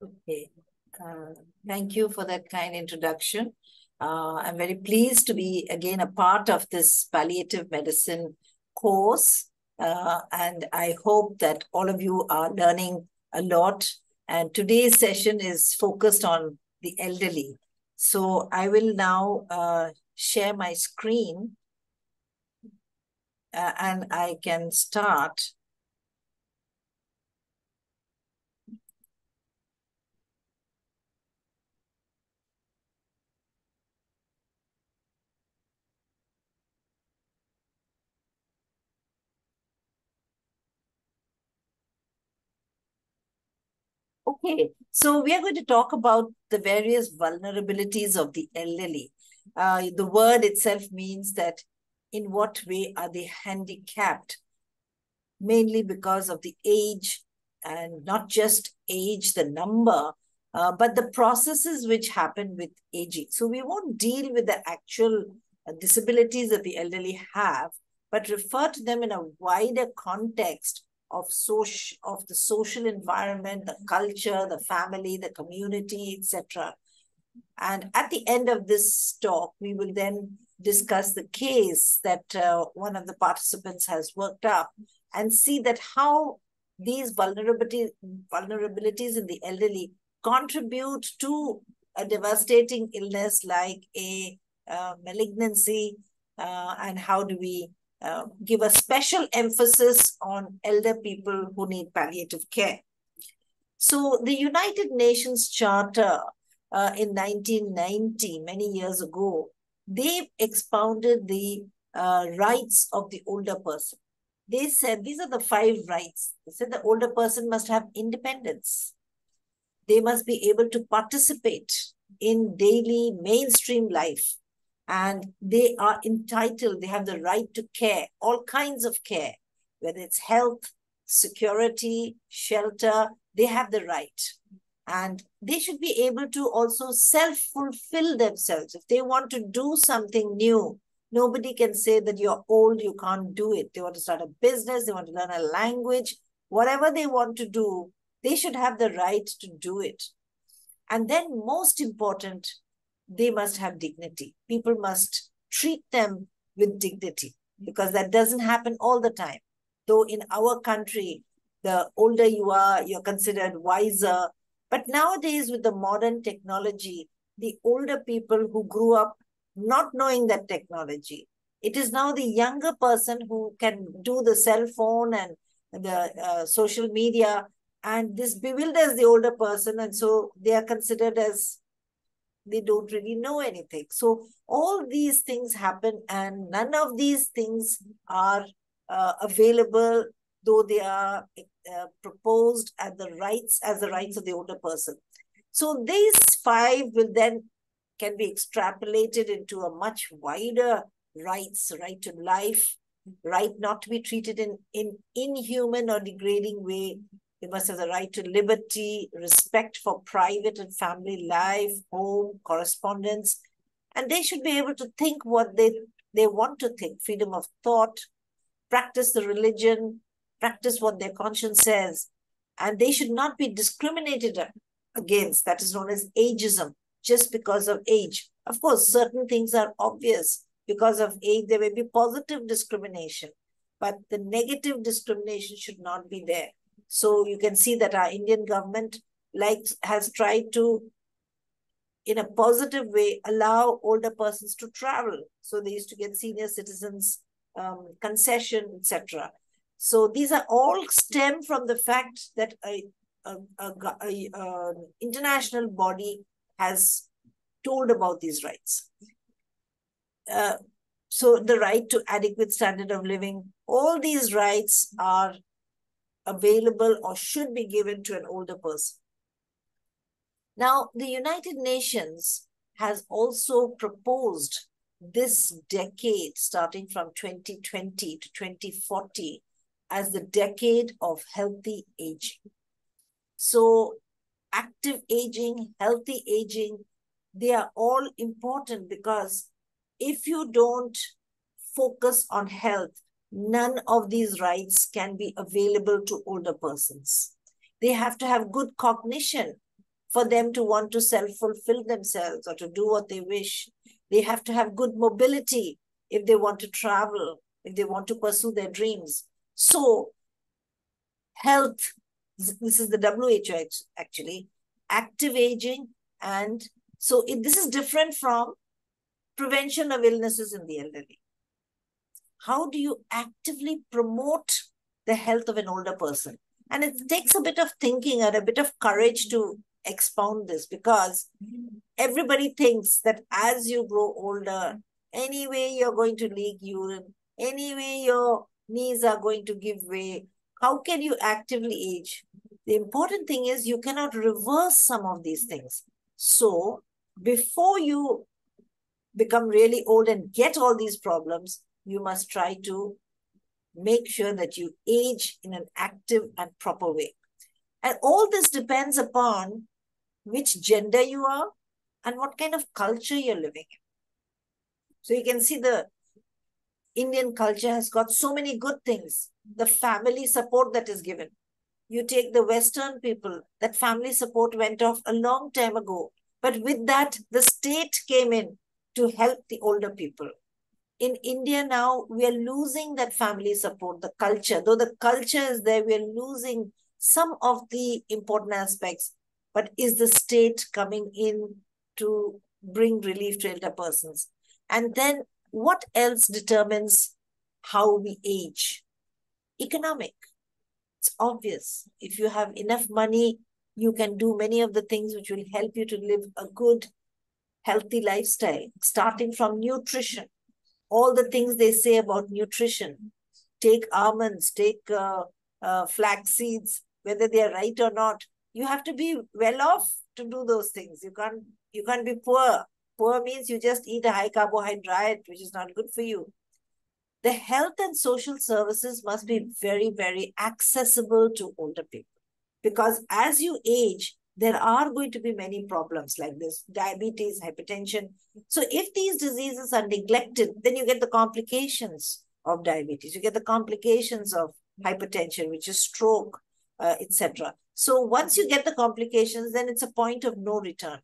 Okay. Uh, Thank you for that kind introduction. I'm very pleased to be again a part of this palliative medicine course. And I hope that all of you are learning a lot. And today's session is focused on the elderly. So I will now share my screen and I can start. Okay, so we are going to talk about the various vulnerabilities of the elderly. The word itself means that in what way are they handicapped, mainly because of the age, and not just age, the number, but the processes which happen with aging. So we won't deal with the actual disabilities that the elderly have, but refer to them in a wider context of the social environment, the culture, the family, the community, etc. And at the end of this talk, we will then discuss the case that one of the participants has worked up and see that how these vulnerabilities in the elderly contribute to a devastating illness like a malignancy, and how do we give a special emphasis on elder people who need palliative care. So the United Nations Charter in 1990, many years ago, they expounded the rights of the older person. They said these are the 5 rights. They said the older person must have independence. They must be able to participate in daily mainstream life. And they are entitled, they have the right to care, all kinds of care, whether it's health, security, shelter, they have the right. And they should be able to also self-fulfill themselves. If they want to do something new, nobody can say that you're old, you can't do it. They want to start a business, they want to learn a language, whatever they want to do, they should have the right to do it. And then, most important, they must have dignity. People must treat them with dignity because that doesn't happen all the time. Though in our country, the older you are, you're considered wiser. But nowadays, with the modern technology, the older people who grew up not knowing that technology, it is now the younger person who can do the cell phone and the social media, and this bewilders the older person, and so they are considered as they don't really know anything. So all these things happen, and none of these things are available, though they are proposed as the rights of the older person. So these 5 will then can be extrapolated into a much wider rights: right to life, right not to be treated in inhuman or degrading way. They must have the right to liberty, respect for private and family life, home, correspondence, and they should be able to think what they want to think, freedom of thought, practice the religion, practice what their conscience says, and they should not be discriminated against. That is known as ageism, just because of age. Of course, certain things are obvious. Because of age, there may be positive discrimination, but the negative discrimination should not be there. So you can see that our Indian government has tried to, in a positive way, allow older persons to travel. So they used to get senior citizens concession, etc. So these are all stem from the fact that a international body has told about these rights. So the right to adequate standard of living, all these rights are available or should be given to an older person. Now, the United Nations has also proposed this decade, starting from 2020 to 2040, as the decade of healthy aging. So active aging, healthy aging, they are all important, because if you don't focus on health, none of these rights can be available to older persons. They have to have good cognition. for them to want to self-fulfill themselves or to do what they wish. They have to have good mobility if they want to travel, if they want to pursue their dreams. So health, this is the WHO actually, active aging. And so this is different from prevention of illnesses in the elderly. How do you actively promote the health of an older person? And it takes a bit of thinking and a bit of courage to expound this, because everybody thinks that as you grow older, anyway you're going to leak urine, anyway your knees are going to give way. How can you actively age? The important thing is you cannot reverse some of these things. So before you become really old and get all these problems, you must try to make sure that you age in an active and proper way. And all this depends upon which gender you are and what kind of culture you're living in. So you can see the Indian culture has got so many good things. The family support that is given. You take the Western people, that family support went off a long time ago. But with that, the state came in to help the older people. In India now, we are losing that family support, the culture. Though the culture is there, we are losing some of the important aspects. But is the state coming in to bring relief to elder persons? And then what else determines how we age? Economic. It's obvious. If you have enough money, you can do many of the things which will help you to live a good, healthy lifestyle, starting from nutrition. All the things they say about nutrition. Take almonds, take flax seeds, whether they are right or not. You have to be well off to do those things. You can't be poor. Poor means you just eat a high carbohydrate diet, which is not good for you. The health and social services must be very, very accessible to older people. Because as you age, there are going to be many problems like this, diabetes, hypertension. So if these diseases are neglected, then you get the complications of diabetes. You get the complications of hypertension, which is stroke, etc. So once you get the complications, then it's a point of no return.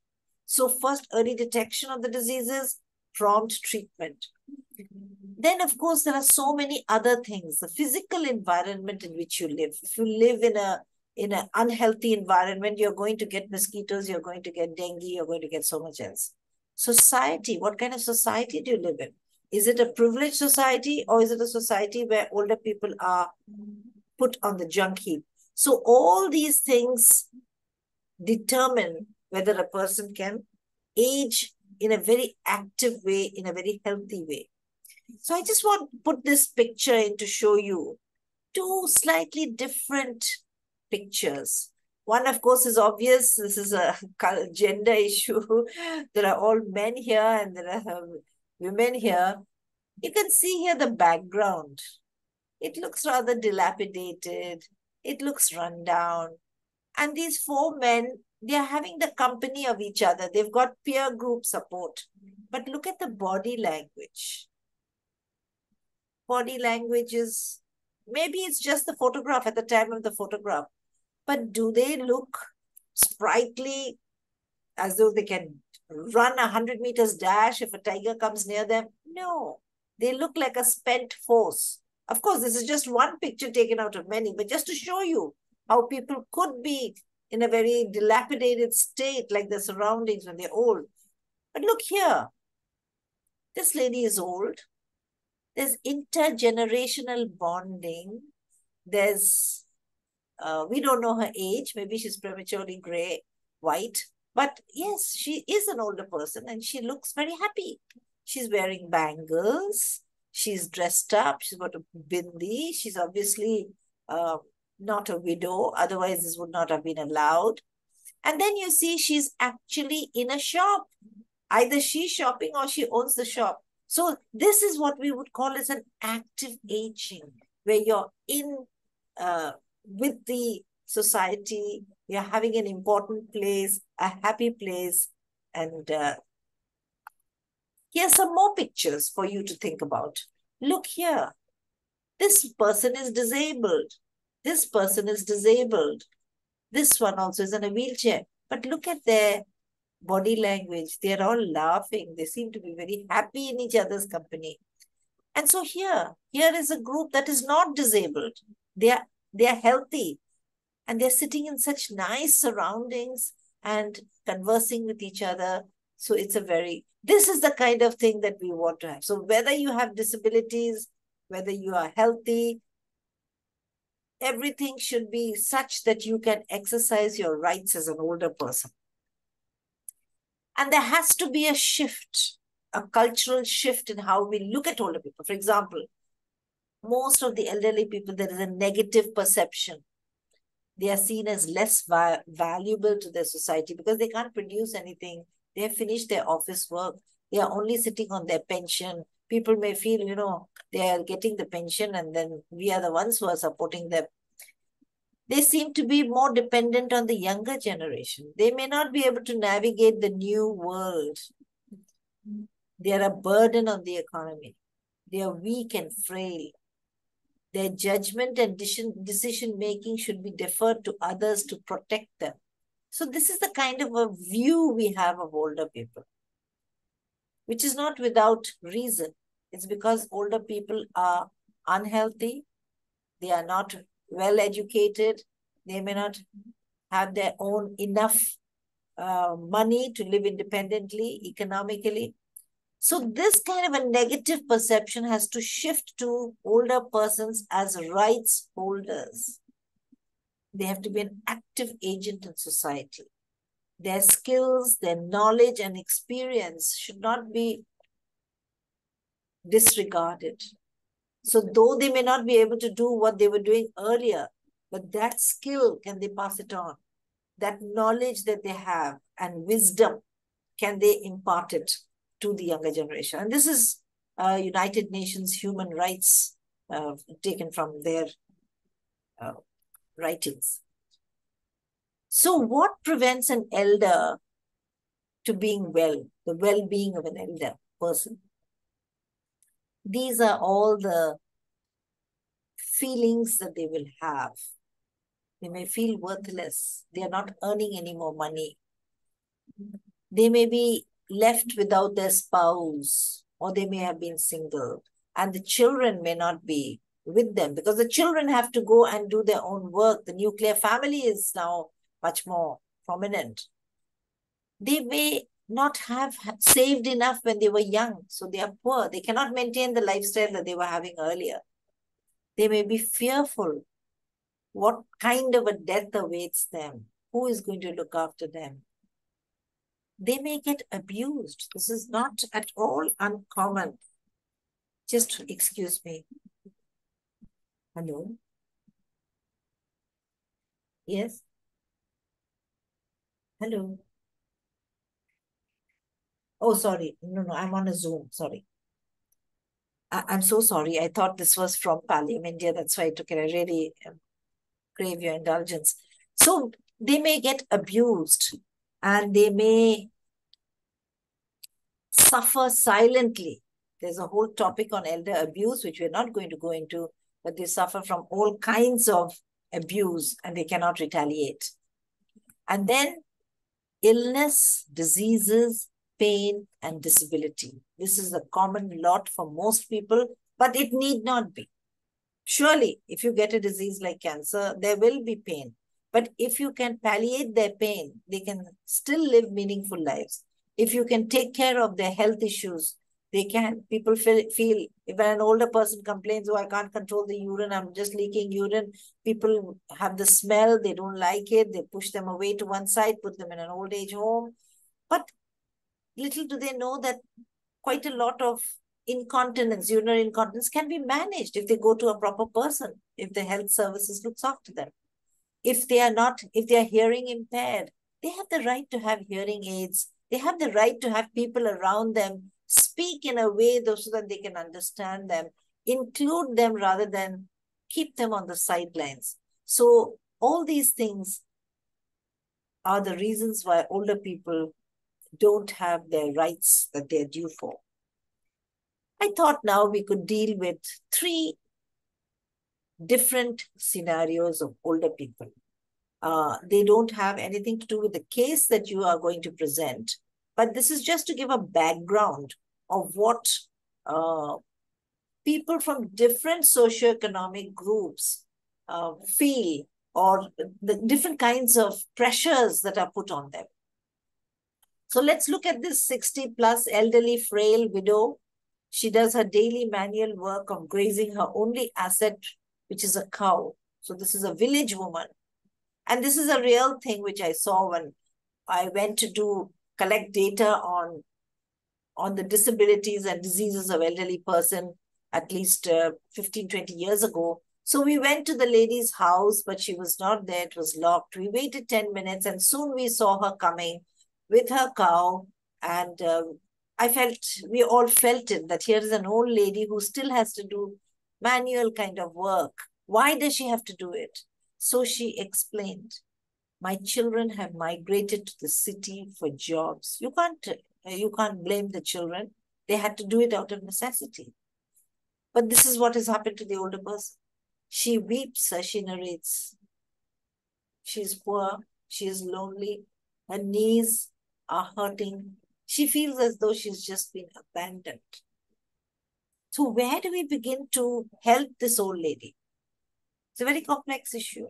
So first, early detection of the diseases, prompt treatment. Then, of course, there are so many other things. The physical environment in which you live. If you live in an unhealthy environment, you're going to get mosquitoes, you're going to get dengue, you're going to get so much else. Society, what kind of society do you live in? Is it a privileged society, or is it a society where older people are put on the junk heap? So all these things determine whether a person can age in a very active way, in a very healthy way. So I just want to put this picture in to show you two slightly different pictures. One, of course, is obvious. This is a gender issue. There are all men here and there are women here. You can see here the background. It looks rather dilapidated. It looks run down. And these four men, they are having the company of each other. They've got peer group support. But look at the body language. Body language is, maybe it's just the photograph at the time of the photograph. But do they look sprightly, as though they can run 100 meters dash if a tiger comes near them? No, they look like a spent force. Of course, this is just one picture taken out of many, but just to show you how people could be in a very dilapidated state, like their surroundings when they're old. But look here, this lady is old. There's intergenerational bonding. There's we don't know her age. Maybe she's prematurely gray, white. But yes, she is an older person and she looks very happy. She's wearing bangles. She's dressed up. She's got a bindi. She's obviously not a widow. Otherwise, this would not have been allowed. And then you see she's actually in a shop. Either she's shopping or she owns the shop. So this is what we would call as an active aging, where you're in with the society, you're having an important place, a happy place. And here's some more pictures for you to think about. Look here. This person is disabled. This person is disabled. This one also is in a wheelchair. But look at their body language. They're all laughing. They seem to be very happy in each other's company. And so here is a group that is not disabled. They are healthy, and they're sitting in such nice surroundings and conversing with each other. So this is the kind of thing that we want to have. So whether you have disabilities, whether you are healthy, everything should be such that you can exercise your rights as an older person. And there has to be a shift, a cultural shift in how we look at older people. For example, most of the elderly people, there is a negative perception. They are seen as less valuable to their society because they can't produce anything. They have finished their office work. They are only sitting on their pension. People may feel, they are getting the pension and then we are the ones who are supporting them. They seem to be more dependent on the younger generation. They may not be able to navigate the new world. They are a burden on the economy. They are weak and frail. Their judgment and decision-making should be deferred to others to protect them. So this is the kind of a view we have of older people, which is not without reason. It's because older people are unhealthy. They are not well educated. They may not have their own enough money to live independently, economically. So this kind of a negative perception has to shift to older persons as rights holders. They have to be an active agent in society. Their skills, their knowledge and experience should not be disregarded. So though they may not be able to do what they were doing earlier, but that skill, can they pass it on? That knowledge that they have and wisdom, can they impart it to the younger generation? And this is United Nations human rights taken from their writings. So what prevents an elder to being well, the well-being of an elder person? These are all the feelings that they will have. They may feel worthless. They are not earning any more money. They may be left without their spouse, or they may have been single, and the children may not be with them because the children have to go and do their own work. The nuclear family is now much more prominent. They may not have saved enough when they were young, so they are poor. They cannot maintain the lifestyle that they were having earlier. They may be fearful. What kind of a death awaits them? Who is going to look after them? They may get abused. This is not at all uncommon. Just excuse me. Hello? Yes? Hello? Oh, sorry. No, I'm on a Zoom. Sorry. I'm so sorry. I thought this was from Pallium India. That's why I took it. I really crave your indulgence. So they may get abused and they may suffer silently. There's a whole topic on elder abuse, which we're not going to go into, but they suffer from all kinds of abuse and they cannot retaliate. And then illness, diseases, pain, and disability. This is a common lot for most people, but it need not be. Surely, if you get a disease like cancer, there will be pain. But if you can palliate their pain, they can still live meaningful lives. If you can take care of their health issues, they can. People feel if an older person complains, oh, I can't control the urine, I'm just leaking urine. People have the smell, they don't like it, they push them away to one side, put them in an old age home. But little do they know that quite a lot of incontinence, urinary incontinence can be managed if they go to a proper person, if the health services looks after them. If they are hearing impaired, they have the right to have hearing aids. They have the right to have people around them speak in a way so that they can understand them, include them rather than keep them on the sidelines. So all these things are the reasons why older people don't have their rights that they're due for. I thought now we could deal with 3 different scenarios of older people. They don't have anything to do with the case that you are going to present. But this is just to give a background of what people from different socioeconomic groups feel, or the different kinds of pressures that are put on them. So let's look at this 60 plus elderly frail widow. She does her daily manual work of grazing her only asset, which is a cow. So this is a village woman. And this is a real thing which I saw when I went to collect data on the disabilities and diseases of elderly person at least 15, 20 years ago. So we went to the lady's house, but she was not there. It was locked. We waited 10 minutes and soon we saw her coming with her cow. And we all felt it, that here is an old lady who still has to do manual kind of work. Why does she have to do it? So she explained, my children have migrated to the city for jobs. You can't blame the children. They had to do it out of necessity. But this is what has happened to the older person. She weeps as she narrates. She's poor. She is lonely. Her knees are hurting. She feels as though she's just been abandoned. So where do we begin to help this old lady? It's a very complex issue.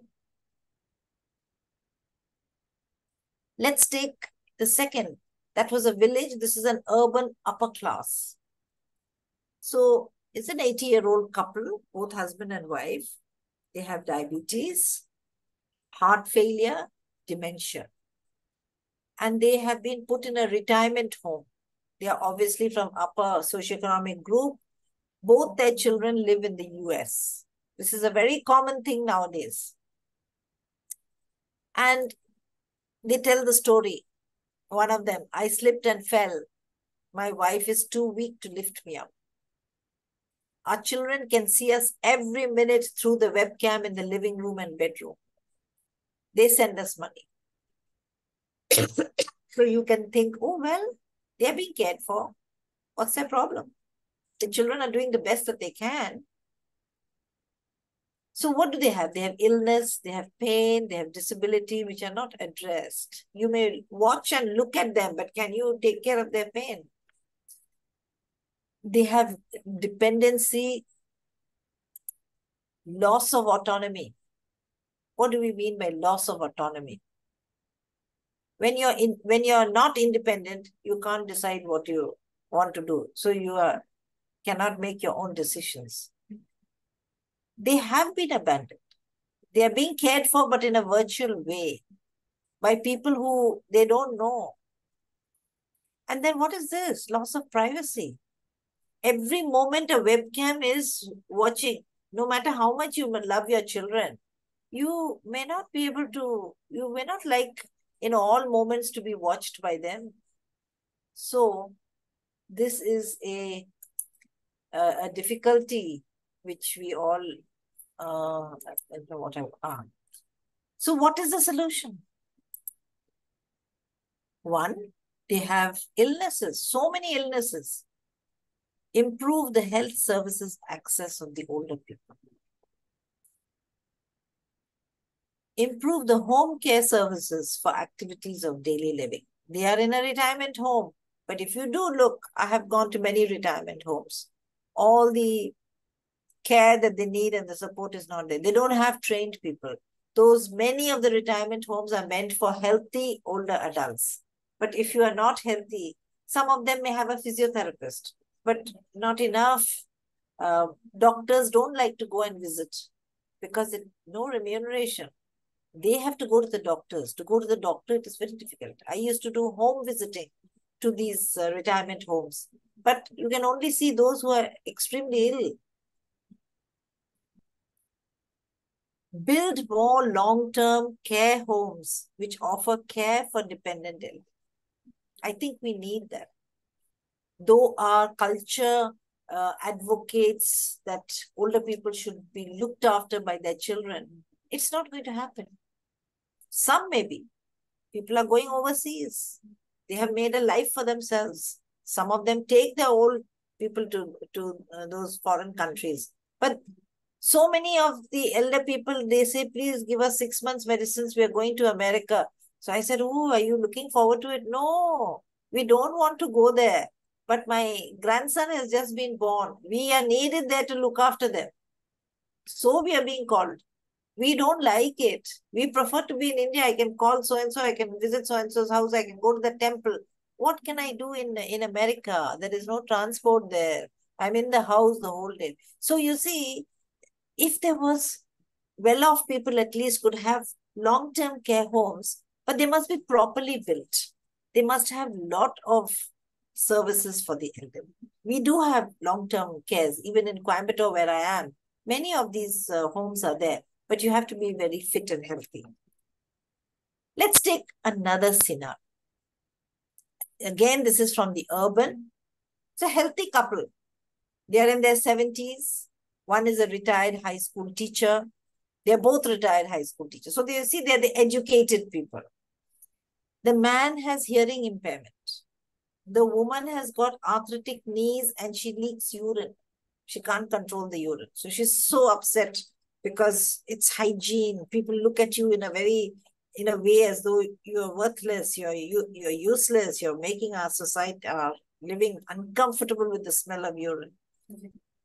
Let's take the second. That was a village. This is an urban upper class. So it's an 80-year-old couple, both husband and wife. They have diabetes, heart failure, dementia. And they have been put in a retirement home. They are obviously from upper socioeconomic group. Both their children live in the US. This is a very common thing nowadays. And they tell the story. One of them, I slipped and fell. My wife is too weak to lift me up. Our children can see us every minute through the webcam in the living room and bedroom. They send us money. So you can think, oh, well, they're being cared for. What's their problem? The children are doing the best that they can. So what do they have? They have illness, they have pain, they have disability, which are not addressed. You may watch and look at them, but can you take care of their pain? They have dependency, loss of autonomy. What do we mean by loss of autonomy? When you're not independent, you can't decide what you want to do. So you cannot make your own decisions. They have been abandoned. They are being cared for, but in a virtual way by people who they don't know. And then what is this? Loss of privacy. Every moment a webcam is watching, no matter how much you love your children, you may not like in all moments to be watched by them. So this is a difficulty which we all So what is the solution? One, they have illnesses, so many illnesses. Improve the health services access of the older people. Improve the home care services for activities of daily living. They are in a retirement home. But if you do look, I have gone to many retirement homes. All the care that they need and the support is not there. They don't have trained people. Many of the retirement homes are meant for healthy older adults. But if you are not healthy, some of them may have a physiotherapist, but not enough. Doctors don't like to go and visit because no remuneration. They have to go to the doctors. To go to the doctor, it is very difficult. I used to do home visiting to these retirement homes, but you can only see those who are extremely ill. Build more long-term care homes which offer care for dependent elderly. I think we need that. Though our culture advocates that older people should be looked after by their children, it's not going to happen. Some maybe. People are going overseas. They have made a life for themselves. Some of them take their old people to those foreign countries. But So many of the elder people, they say, please give us 6 months medicines. We are going to America. So I said, oh, are you looking forward to it? No, we don't want to go there. But my grandson has just been born. We are needed there to look after them. So we are being called. We don't like it. We prefer to be in India. I can call so-and-so. I can visit so-and-so's house. I can go to the temple. What can I do in America? There is no transport there. I'm in the house the whole day. So you see, if there was well-off people at least could have long-term care homes, but they must be properly built. They must have lot of services for the elderly. We do have long-term cares, even in Coimbatore where I am. Many of these homes are there, but you have to be very fit and healthy. Let's take another scenario. Again, this is from the urban. It's a healthy couple. They are in their 70s. One is a retired high school teacher. They're both retired high school teachers. So they see they're the educated people. The man has hearing impairment. The woman has got arthritic knees and she leaks urine. She can't control the urine. So she's so upset because it's hygiene. People look at you in a way as though you're worthless, you're useless, you're making our society, living uncomfortable with the smell of urine.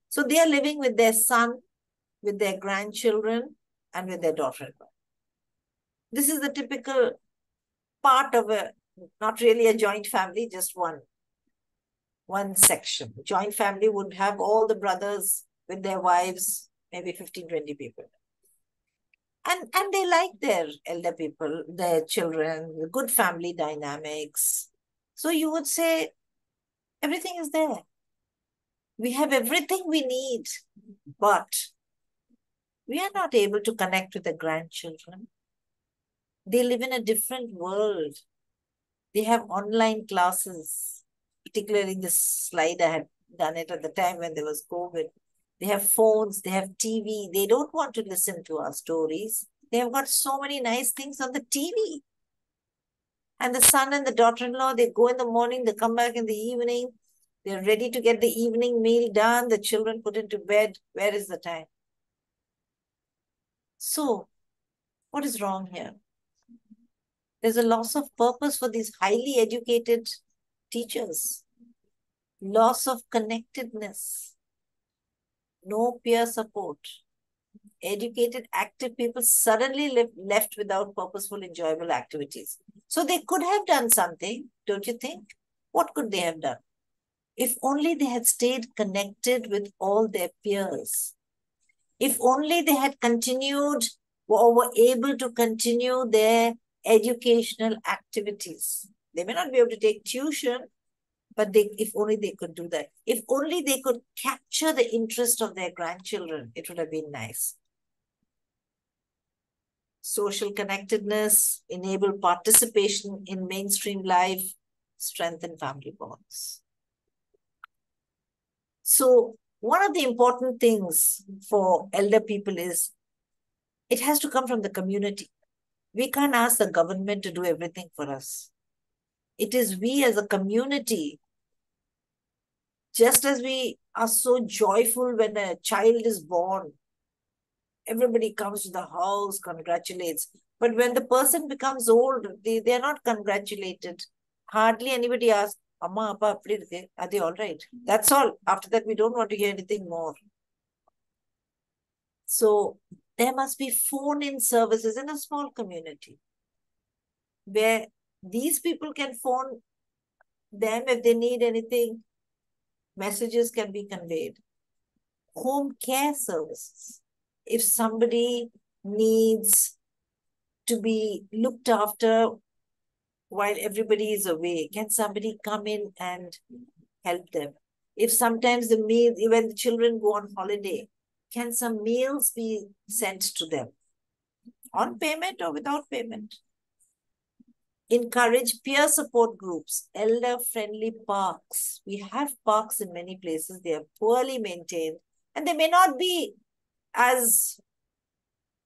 So they are living with their son, with their grandchildren, and with their daughter-in-law. This is the typical part of not really a joint family, just one section. Joint family would have all the brothers with their wives, maybe 15, 20 people. And they like their elder people, their children, good family dynamics. So you would say, everything is there. We have everything we need, but we are not able to connect with the grandchildren. They live in a different world. They have online classes, particularly in this slide, I had done it at the time when there was COVID. They have phones, they have TV. They don't want to listen to our stories. They have got so many nice things on the TV. And the son and the daughter-in-law, they go in the morning, they come back in the evening. They're ready to get the evening meal done. The children put into bed. Where is the time? So, what is wrong here? There's a loss of purpose for these highly educated teachers. Loss of connectedness. No peer support. Educated, active people suddenly left without purposeful, enjoyable activities. So they could have done something, don't you think? What could they have done? If only they had stayed connected with all their peers. If only they had continued or were able to continue their educational activities. They may not be able to take tuition, but if only they could do that. If only they could capture the interest of their grandchildren, it would have been nice. Social connectedness, enable participation in mainstream life, strengthen family bonds. So one of the important things for elder people is it has to come from the community. We can't ask the government to do everything for us. It is we as a community, just as we are so joyful when a child is born, everybody comes to the house, congratulates. But when the person becomes old, they are not congratulated. Hardly anybody asks, Amma, Appa, are they all right? That's all. After that, we don't want to hear anything more. So there must be phone-in services in a small community where these people can phone them if they need anything. Messages can be conveyed. Home care services. If somebody needs to be looked after while everybody is away, can somebody come in and help them? If sometimes when the children go on holiday, can some meals be sent to them on payment or without payment? Encourage peer support groups, elder-friendly parks. We have parks in many places. They are poorly maintained and they may not be as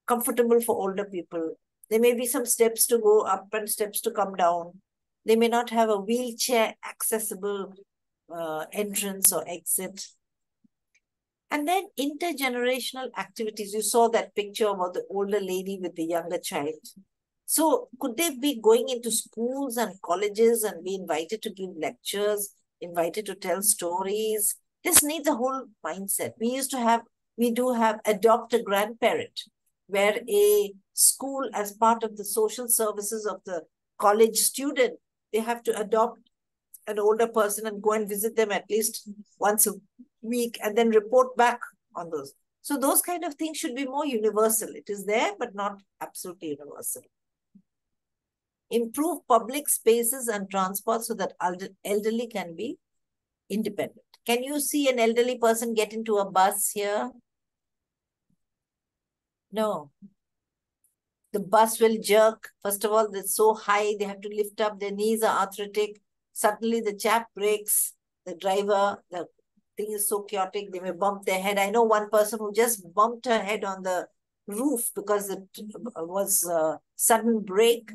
comfortable for older people. There may be some steps to go up and steps to come down. They may not have a wheelchair accessible entrance or exit. And then intergenerational activities. You saw that picture about the older lady with the younger child. So could they be going into schools and colleges and be invited to give lectures, invited to tell stories? This needs a whole mindset. We do have adopt a grandparent, where a school, as part of the social services of the college student, they have to adopt an older person and go and visit them at least once a week and then report back on those. So those kind of things should be more universal. It is there, but not absolutely universal. Improve public spaces and transport so that elderly can be independent. Can you see an elderly person get into a bus here? No. The bus will jerk. First of all, it's so high, they have to lift up, their knees are arthritic. Suddenly the chap breaks, the driver, the thing is so chaotic, they may bump their head. I know one person who just bumped her head on the roof because it was a sudden break,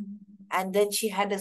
and then she had a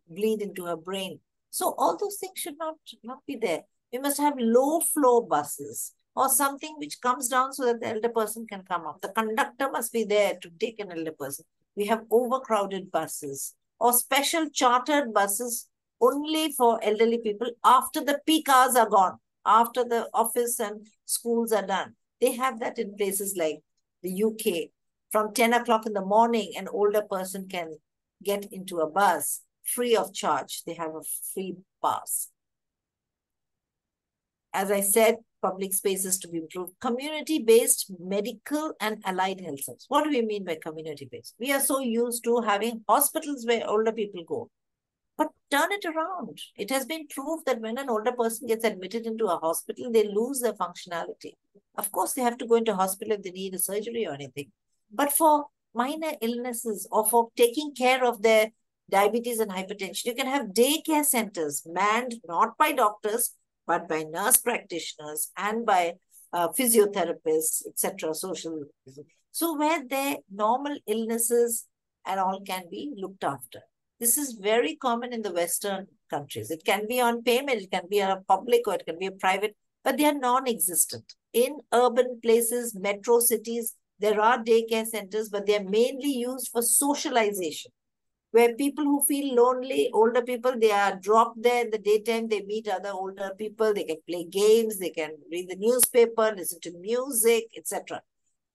bleed into her brain. So all those things should not be there. We must have low floor buses or something which comes down so that the elder person can come up. The conductor must be there to take an elder person. We have overcrowded buses or special chartered buses only for elderly people after the peak hours are gone, after the office and schools are done. They have that in places like the UK. From 10 o'clock in the morning, an older person can get into a bus free of charge. They have a free pass. As I said, public spaces to be improved. Community-based medical and allied health services. What do we mean by community-based? We are so used to having hospitals where older people go. But turn it around. It has been proved that when an older person gets admitted into a hospital, they lose their functionality. Of course, they have to go into hospital if they need a surgery or anything. But for minor illnesses or for taking care of their diabetes and hypertension, you can have daycare centers manned not by doctors, but by nurse practitioners and by physiotherapists, etc., social. So where their normal illnesses and all can be looked after. This is very common in the Western countries. It can be on payment, it can be a public or it can be a private, but they are non-existent. In urban places, metro cities, there are daycare centers, but they are mainly used for socialization, where people who feel lonely, older people, they are dropped there in the daytime, they meet other older people, they can play games, they can read the newspaper, listen to music, etc.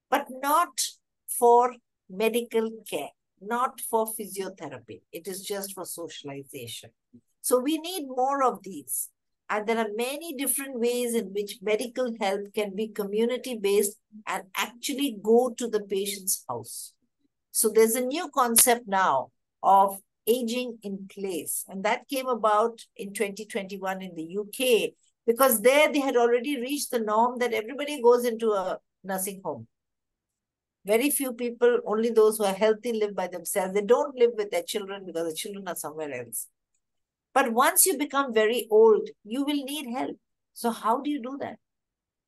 But not for medical care, not for physiotherapy. It is just for socialization. So we need more of these. And there are many different ways in which medical health can be community-based and actually go to the patient's house. So there's a new concept now of aging in place. And that came about in 2021 in the UK, because there they had already reached the norm that everybody goes into a nursing home. Very few people, only those who are healthy, live by themselves. They don't live with their children because the children are somewhere else. But once you become very old, you will need help. So how do you do that?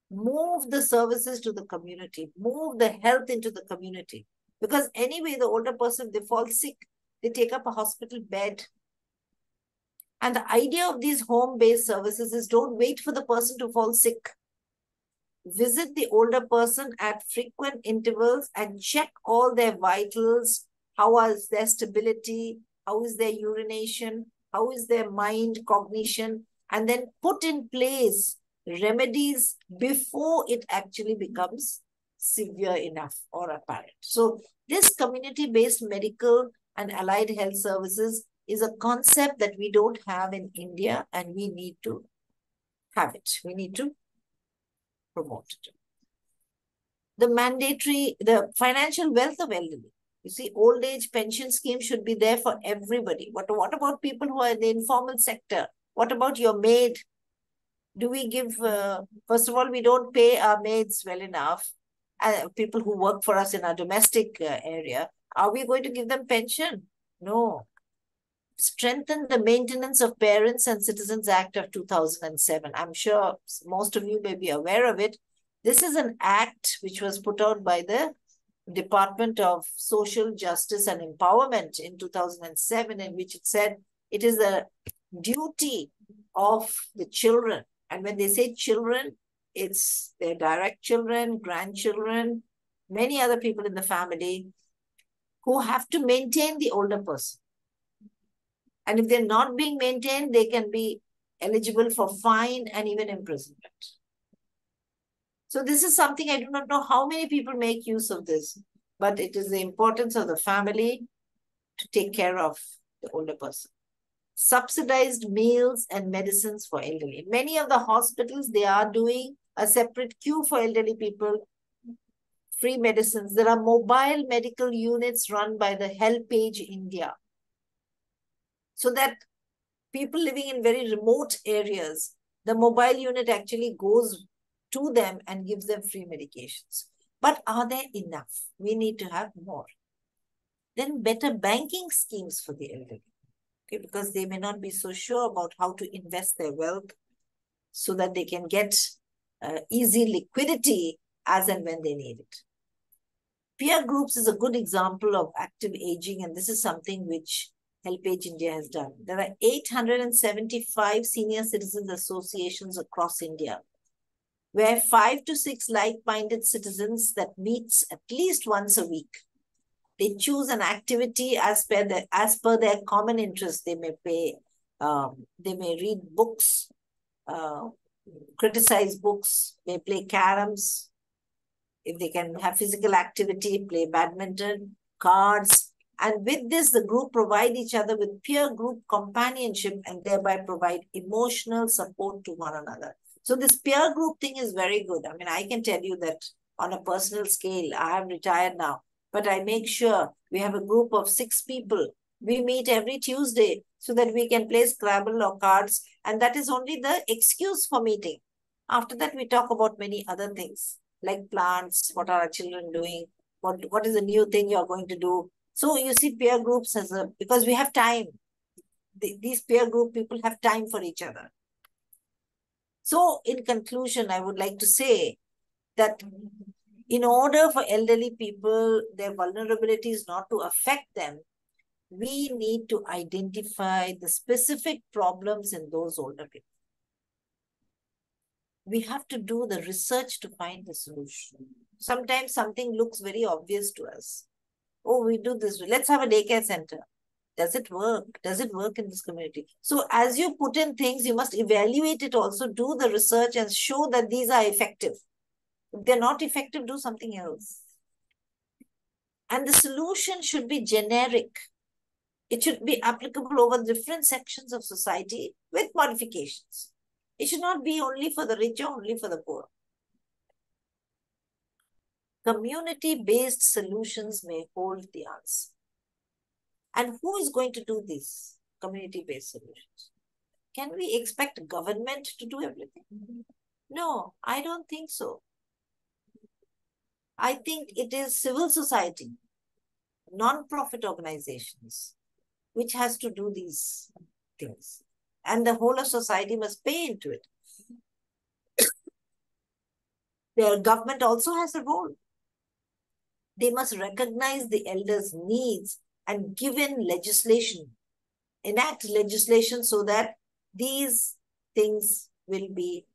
Move the services to the community. Move the health into the community. Because anyway, the older person, they fall sick. They take up a hospital bed. And the idea of these home-based services is don't wait for the person to fall sick. Visit the older person at frequent intervals and check all their vitals. How is their stability? How is their urination? How is their mind, cognition? And then put in place remedies before it actually becomes severe enough or apparent. So this community-based medical and allied health services is a concept that we don't have in India, and we need to have it. We need to promote it. The financial wealth of elderly. You see, old age pension scheme should be there for everybody. What about people who are in the informal sector? What about your maid? Do we give, first of all, we don't pay our maids well enough. People who work for us in our domestic area, are we going to give them pension? No. Strengthen the Maintenance of Parents and Citizens Act of 2007. I'm sure most of you may be aware of it. This is an act which was put out by the Department of Social Justice and Empowerment in 2007, in which it said it is a duty of the children. And when they say children, it's their direct children, grandchildren, many other people in the family who have to maintain the older person. And if they're not being maintained, they can be eligible for fine and even imprisonment. So this is something I do not know how many people make use of this, but it is the importance of the family to take care of the older person. Subsidized meals and medicines for elderly. Many of the hospitals, they are doing a separate queue for elderly people, free medicines. There are mobile medical units run by the Helpage India, so that people living in very remote areas, the mobile unit actually goes to them and gives them free medications. But are there enough? We need to have more. Then better banking schemes for the elderly, okay, because they may not be so sure about how to invest their wealth so that they can get easy liquidity as and when they need it. Peer groups is a good example of active aging, and this is something which Helpage India has done. There are 875 senior citizens associations across India, where 5 to 6 like-minded citizens that meets at least once a week. They choose an activity as per their common interest. They may read books, criticize books, may play caroms. If they can have physical activity, play badminton, cards. And with this, the group provide each other with peer group companionship and thereby provide emotional support to one another. So this peer group thing is very good. I mean, I can tell you that on a personal scale, I am retired now, but I make sure we have a group of 6 people. We meet every Tuesday so that we can play Scrabble or cards. And that is only the excuse for meeting. After that, we talk about many other things like plants, what are our children doing, what is the new thing you're going to do. So you see peer groups because we have time. These peer group people have time for each other. So in conclusion, I would like to say that in order for elderly people, their vulnerabilities not to affect them, we need to identify the specific problems in those older people. We have to do the research to find the solution. Sometimes something looks very obvious to us. Oh, we do this. Let's have a daycare center. Does it work? Does it work in this community? So as you put in things, you must evaluate it also, do the research and show that these are effective. If they're not effective, do something else. And the solution should be generic. It should be applicable over different sections of society with modifications. It should not be only for the rich or only for the poor. Community-based solutions may hold the answer. And who is going to do these community-based solutions? Can we expect government to do everything? No, I don't think so. I think it is civil society, non-profit organizations, which has to do these things. And the whole of society must pay into it. The government also has a role. They must recognize the elders' needs and give in legislation, enact legislation so that these things will be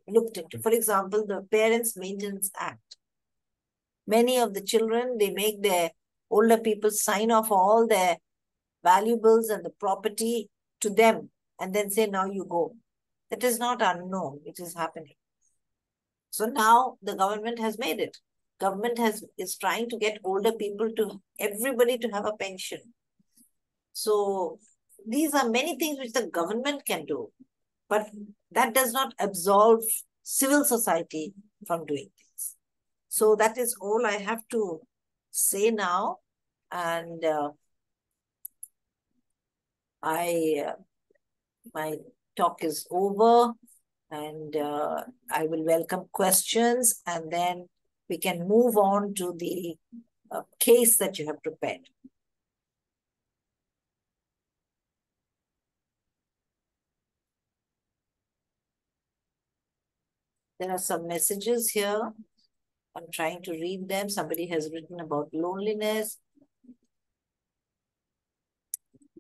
looked into. For example, the Parents' Maintenance Act. Many of the children, they make their older people sign off all their valuables and the property to them and then say, now you go. That is not unknown. It is happening. So now the government has made it. Government is trying to get older people everybody to have a pension. So these are many things which the government can do, but that does not absolve civil society from doing things. So that is all I have to say now. And my talk is over, and I will welcome questions, and then we can move on to the case that you have prepared. There are some messages here. I'm trying to read them. Somebody has written about loneliness.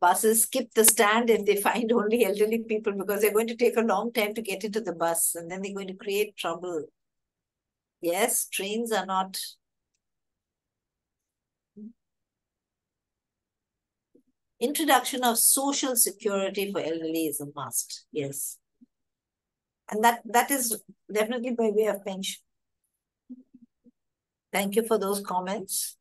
Buses skip the stand if they find only elderly people, because they're going to take a long time to get into the bus, and then they're going to create trouble. Yes, trains are not. Introduction of social security for elderly is a must. Yes. And that is definitely by way of pension. Thank you for those comments.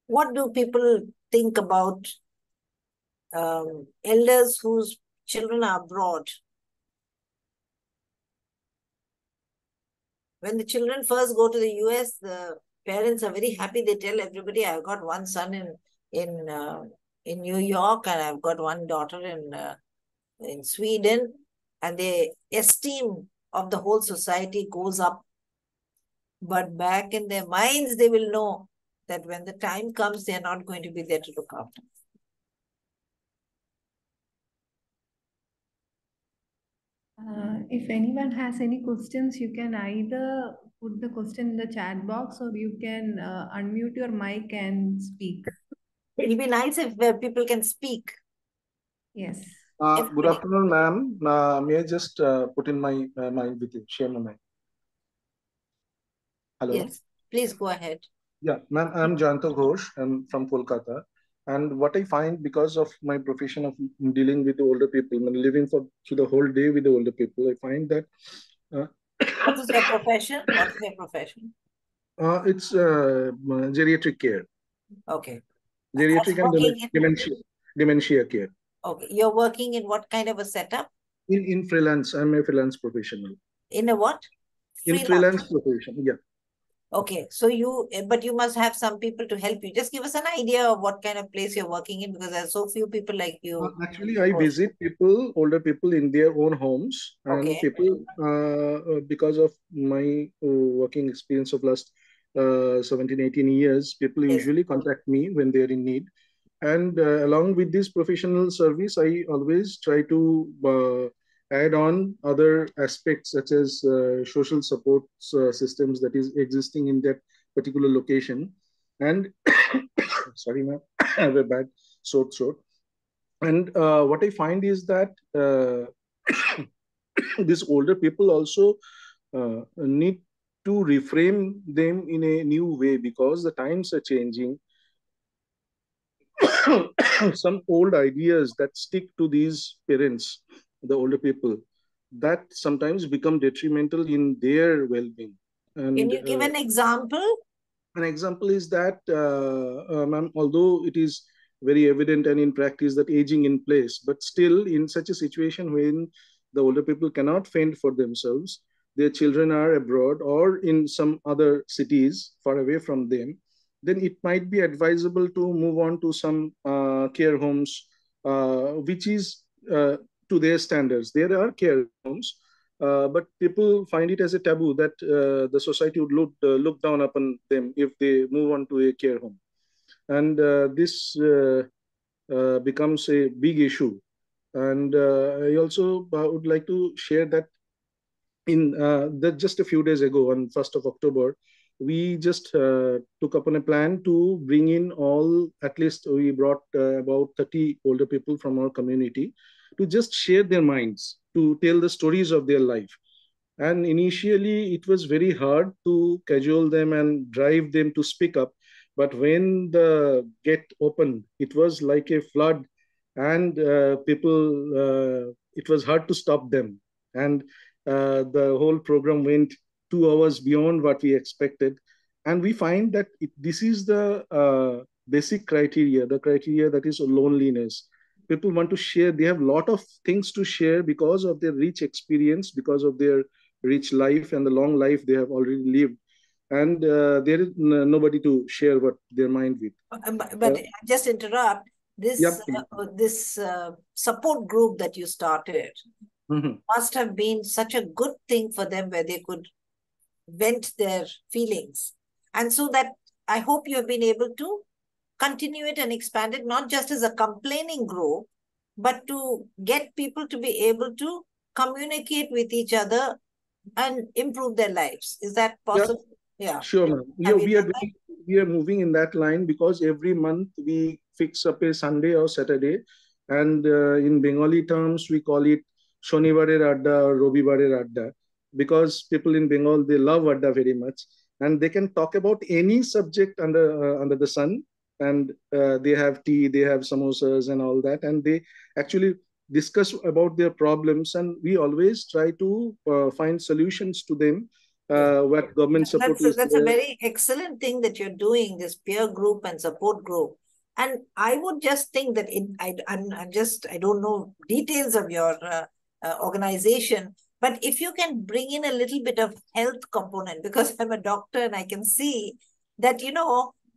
What do people think about elders whose children are abroad? When the children first go to the US, the parents are very happy. They tell everybody, "I've got one son in New York, and I've got one daughter in Sweden," and the esteem of the whole society goes up. But back in their minds, they will know that when the time comes, they're not going to be there to look after. If anyone has any questions, you can either put the question in the chat box, or you can unmute your mic and speak. It'll be nice if people can speak. Yes. Good afternoon, ma'am. May I just put in my mind with you, share my mind? Hello. Yes, please go ahead. Yeah, ma'am, I'm Janto Ghosh. I'm from Kolkata. And what I find, because of my profession of dealing with the older people, and living through the whole day with the older people, I find that What is your profession? What is your profession? It's geriatric care. Okay. Geriatric and dementia care. Okay. You're working in what kind of a setup? In freelance. I'm a freelance professional. In a what? In freelance profession, yeah. Okay, so but you must have some people to help you. Just give us an idea of what kind of place you're working in, because there are so few people like you. Actually, I visit people, older people in their own homes, and people, because of my working experience of last 17, 18 years, people usually contact me when they're in need. And along with this professional service, I always try to add on other aspects such as social support systems that is existing in that particular location. And sorry, ma'am, I have a bad sore throat. And what I find is that these older people also need to reframe them in a new way, because the times are changing. Some old ideas that stick to these parents, the older people, that sometimes become detrimental in their well-being. And can you give an example? An example is that, ma'am, although it is very evident and in practice that aging in place, but still in such a situation when the older people cannot fend for themselves, their children are abroad or in some other cities far away from them, then it might be advisable to move on to some care homes, which is to their standards. There are care homes, but people find it as a taboo that the society would look down upon them if they move on to a care home. And this becomes a big issue. And I also would like to share that in just a few days ago, on 1st of October, we just took upon a plan to bring in all, at least we brought about 30 older people from our community to just share their minds, to tell the stories of their life. And initially, it was very hard to cajole them and drive them to speak up. But when the gate opened, it was like a flood, and it was hard to stop them. And the whole program went 2 hours beyond what we expected. And we find that this is the basic criteria, the criteria that is loneliness. People want to share. They have a lot of things to share because of their rich experience, because of their rich life and the long life they have already lived. And there is nobody to share what their mind with. But just interrupt. This support group that you started must have been such a good thing for them, where they could vent their feelings. And so that I hope you have been able to continue it and expand it, not just as a complaining group, but to get people to be able to communicate with each other and improve their lives. Is that possible? Yeah. Sure, ma'am. Yeah, we are moving in that line, because every month we fix up a Sunday or Saturday, and in Bengali terms we call it Shonibarer Adda or Robibarer Adda, because people in Bengal, they love Adda very much, and they can talk about any subject under the sun, and they have tea, they have samosas and all that, and they actually discuss about their problems, and we always try to find solutions to them, where government support is That's a there. very excellent thing that you're doing, this peer group and support group. And I would just think that I don't know details of your organization, but if you can bring in a little bit of health component, because I'm a doctor and I can see that,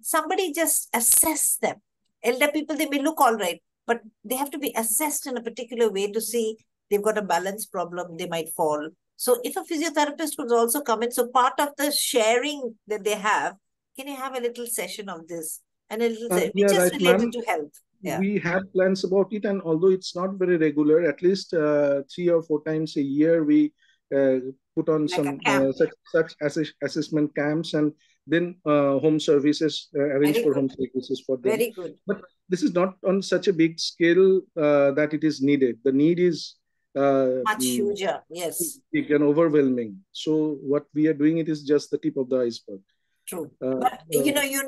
somebody just assess them. Elder people, they may look all right, but they have to be assessed in a particular way to see they've got a balance problem, they might fall. So if a physiotherapist could also come in, so part of the sharing that they have, can you have a little session of this and a little session, Yeah, which is right, related ma'am. to health? Yeah. We have plans about it, and although it's not very regular, at least 3 or 4 times a year, we put on Like a some camp. such assessment camps, and then home services, arrange Very for good. home services for them. Very good. But this is not on such a big scale that it is needed. The need is Much huger. Yes. big and overwhelming. So what we are doing, it is just the tip of the iceberg. True. Uh, But uh, you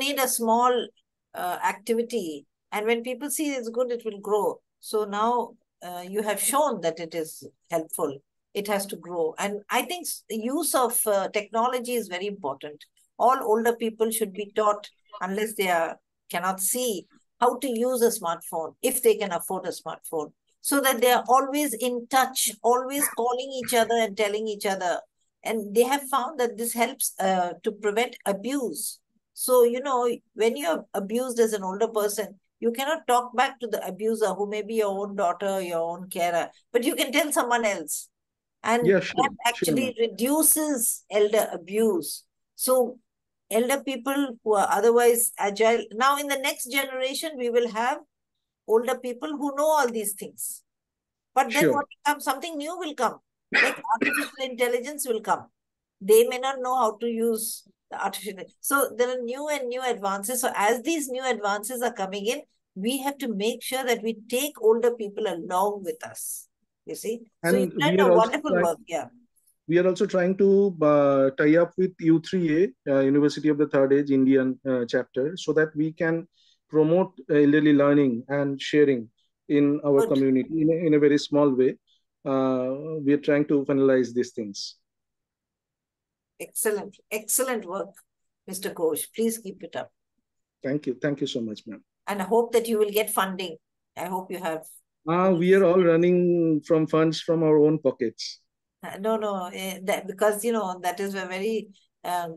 need a small activity, and when people see it's good, it will grow. So now you have shown that it is helpful. It has to grow, and I think the use of technology is very important. All older people should be taught, unless cannot see, how to use a smartphone if they can afford a smartphone, so that they are always in touch, always calling each other and telling each other. And they have found that this helps to prevent abuse. So, when you're abused as an older person, you cannot talk back to the abuser, who may be your own daughter, your own carer, but you can tell someone else. And yeah, sure, that sure, ma'am. actually reduces elder abuse. So, elder people who are otherwise agile, now in the next generation, we will have older people who know all these things. But then Sure. what will come? Something new will come, like artificial intelligence will come. They may not know how to use the artificial. So there are new and new advances. So as these new advances are coming in, we have to make sure that we take older people along with us. You see? So And you've done a wonderful work. Yeah. we are also trying to tie up with U3A, University of the Third Age Indian chapter, so that we can promote elderly learning and sharing in our Good. community in a very small way. We are trying to finalize these things. Excellent. Excellent work, Mr. Ghosh. Please keep it up. Thank you. Thank you so much, ma'am. And I hope that you will get funding. I hope you have. We are all running from funds from our own pockets. No, because, that is a very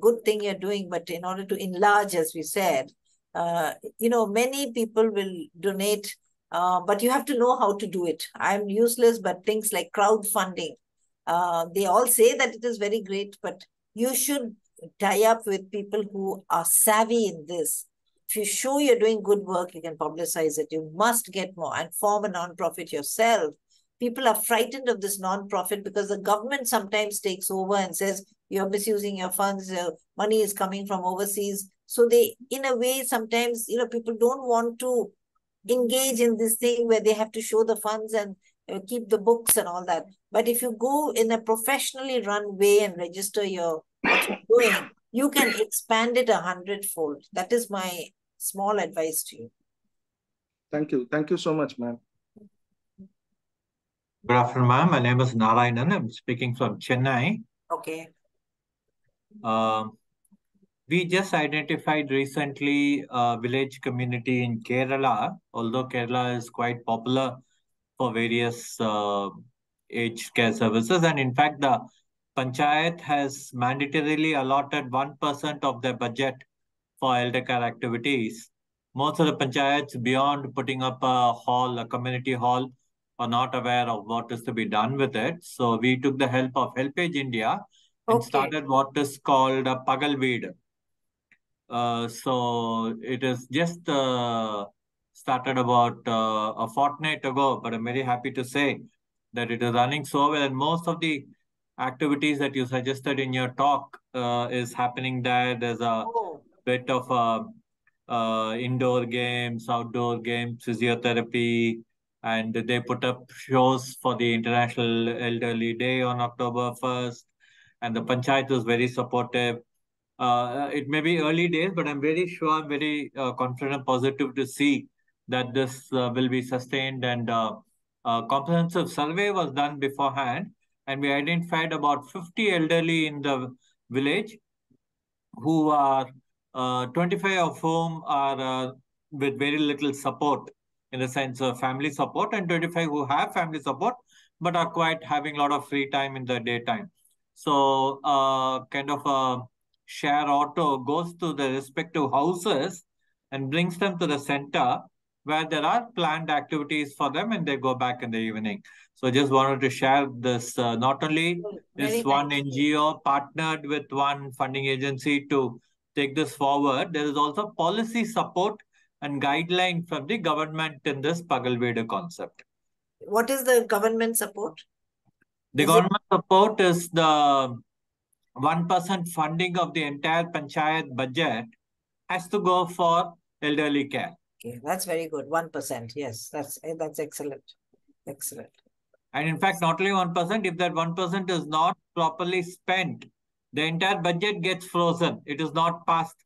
good thing you're doing. But in order to enlarge, as we said, many people will donate, but you have to know how to do it. I'm useless, but things like crowdfunding, they all say that it is very great, but you should tie up with people who are savvy in this. If you show you're doing good work, you can publicize it. You must get more and form a non-profit yourself. People are frightened of this non-profit because the government sometimes takes over and says, you're misusing your funds, money is coming from overseas. So they, in a way, sometimes, people don't want to engage in this thing where they have to show the funds and keep the books and all that. But if you go in a professionally run way and register what you're doing, you can expand it 100-fold. That is my small advice to you. Thank you. Thank you so much, ma'am. Good afternoon, ma'am. My name is Narayanan. I'm speaking from Chennai. Okay. We just identified recently a village community in Kerala, although Kerala is quite popular for various aged care services. And in fact, the Panchayat has mandatorily allotted 1% of their budget for elder care activities. Most of the Panchayats, beyond putting up a community hall, are not aware of what is to be done with it. So we took the help of HelpAge India and started what is called a Pagalveed. So it is just started about a fortnight ago, but I'm very happy to say that it is running so well. And most of the activities that you suggested in your talk is happening there. There's a bit of indoor games, outdoor games, physiotherapy, and they put up shows for the International Elderly Day on October 1st. And the panchayat was very supportive. It may be early days, but I'm very sure, I'm very confident and positive to see that this will be sustained. And a comprehensive survey was done beforehand, and we identified about 50 elderly in the village who are 25 of whom are with very little support in the sense of family support, and 25 who have family support but are quite having a lot of free time in the daytime. So kind of a share auto goes to the respective houses and brings them to the center where there are planned activities for them, and they go back in the evening. So just wanted to share this. Not only Very is one nice. NGO partnered with one funding agency to take this forward, there is also policy support and guideline from the government in this Pagalvedu concept. What is the government support? The Is it government support is the 1% funding of the entire panchayat budget has to go for elderly care. okay? That's very good. 1%. Yes, that's excellent. Excellent. And in fact, not only 1%, if that 1% is not properly spent, the entire budget gets frozen. It is not passed